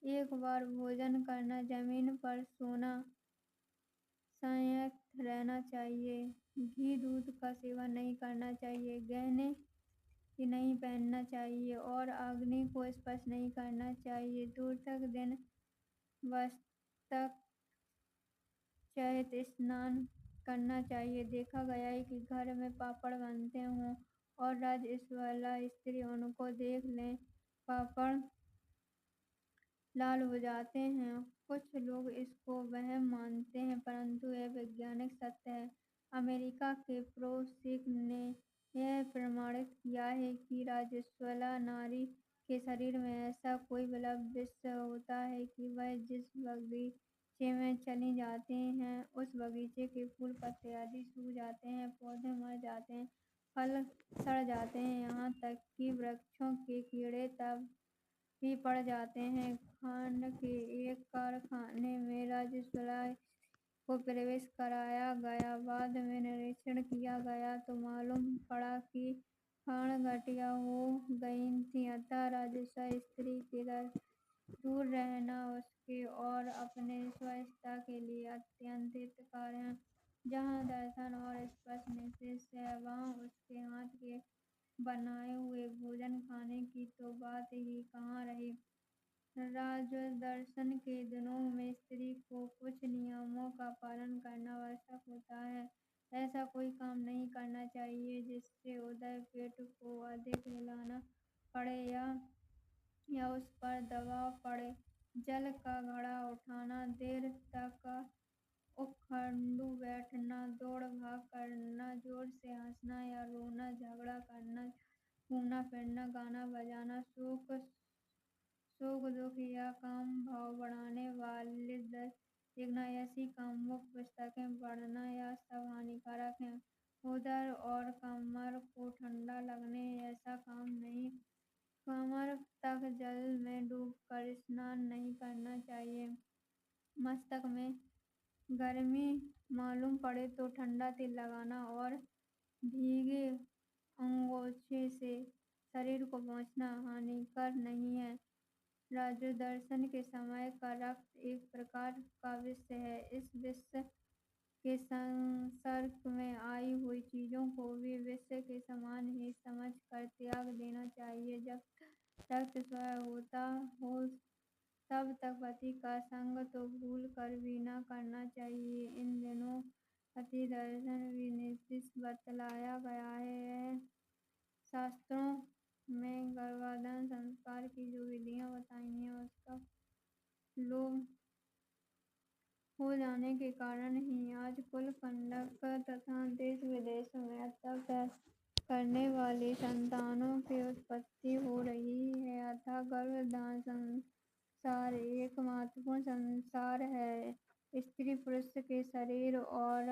एक बार भोजन करना, जमीन पर सोना, संयत रहना चाहिए, घी दूध का सेवन नहीं करना चाहिए, गहने नहीं पहनना चाहिए और अग्नि को स्पर्श नहीं करना चाहिए। दूर तक दिन वस्त्रक सहित स्नान करना चाहिए। देखा गया है कि घर में पापड़ बनते हों और राजस्वला स्त्री उनको देख लें, पापड़ लाल हो जाते हैं। कुछ लोग इसको वहम मानते हैं परंतु यह वैज्ञानिक सत्य है। अमेरिका के प्रो-सिक ने यह प्रमाणित किया है कि राजस्वला नारी के शरीर में ऐसा कोई बलव विष होता है कि वह जिस बगीचे में चली जाती हैं उस बगीचे के फूल पत्ते आदि सूख जाते हैं, पौधे मर जाते हैं, फल सड़ जाते हैं, यहाँ तक कि वृक्षों के कीड़े तब भी पड़ जाते हैं। खांड के एक कारखाने में राजस्वला को प्रवेश कराया गया। बाद में निरीक्षण किया गया तो मालूम पड़ा कि खांड घटिया हो गई थी। अतः राजस्व स्त्री के दूर रहना उसके और अपने स्वास्थ्य के लिए अत्यंत हितकर है। जहाँ दर्शन और स्पर्श निषेध है वहाँ उसके हाथ के बनाए हुए भोजन खाने की तो बात ही कहाँ रही। राजदर्शन के दिनों में स्त्री को कुछ नियमों का पालन करना आवश्यक होता है। ऐसा कोई काम नहीं करना चाहिए जिससे उदर पेट को अधिक हिलाना पड़े या उस पर दबाव पड़े। जल का घड़ा उठाना, देर तक उखड़ू बैठना, दौड़ भाग करना, जोर से हंसना या रोना, झगड़ा करना, घूमना फिरना, गाना बजाना, सुख दुख या काम भाव बढ़ाने वाले देखना, ऐसी कामुक पुस्तकें पढ़ना या सब हानिकारक है। उदर और कमर को ठंडा लगने ऐसा काम नहीं। कमर तक जल में डूबकर स्नान नहीं करना चाहिए। मस्तक में गर्मी मालूम पड़े तो ठंडा तेल लगाना और भीगे अंगोछे से शरीर को पोंछना हानिकर नहीं है। राजदर्शन के समय का रक्त एक प्रकार का विष है। इस विष के संसर्ग में आई हुई चीजों को भी विष के समान ही समझ कर त्याग देना चाहिए। जब तक स्वयं होता हो तब तक पति का संग तो भूल कर भी न करना चाहिए। इन दिनों पति दर्शन भी निर्दिष्ट बतलाया गया है। शास्त्रों में गर्भाधान संस्कार की जो विधियां बताई हैं उसका लोप हो जाने के कारण ही आज कुल कंटक तथा देश विदेशों में हत्या करने वाली संतानों की उत्पत्ति हो रही है। अतः गर्भधारण संसार एक महत्वपूर्ण संसार है। स्त्री पुरुष के शरीर और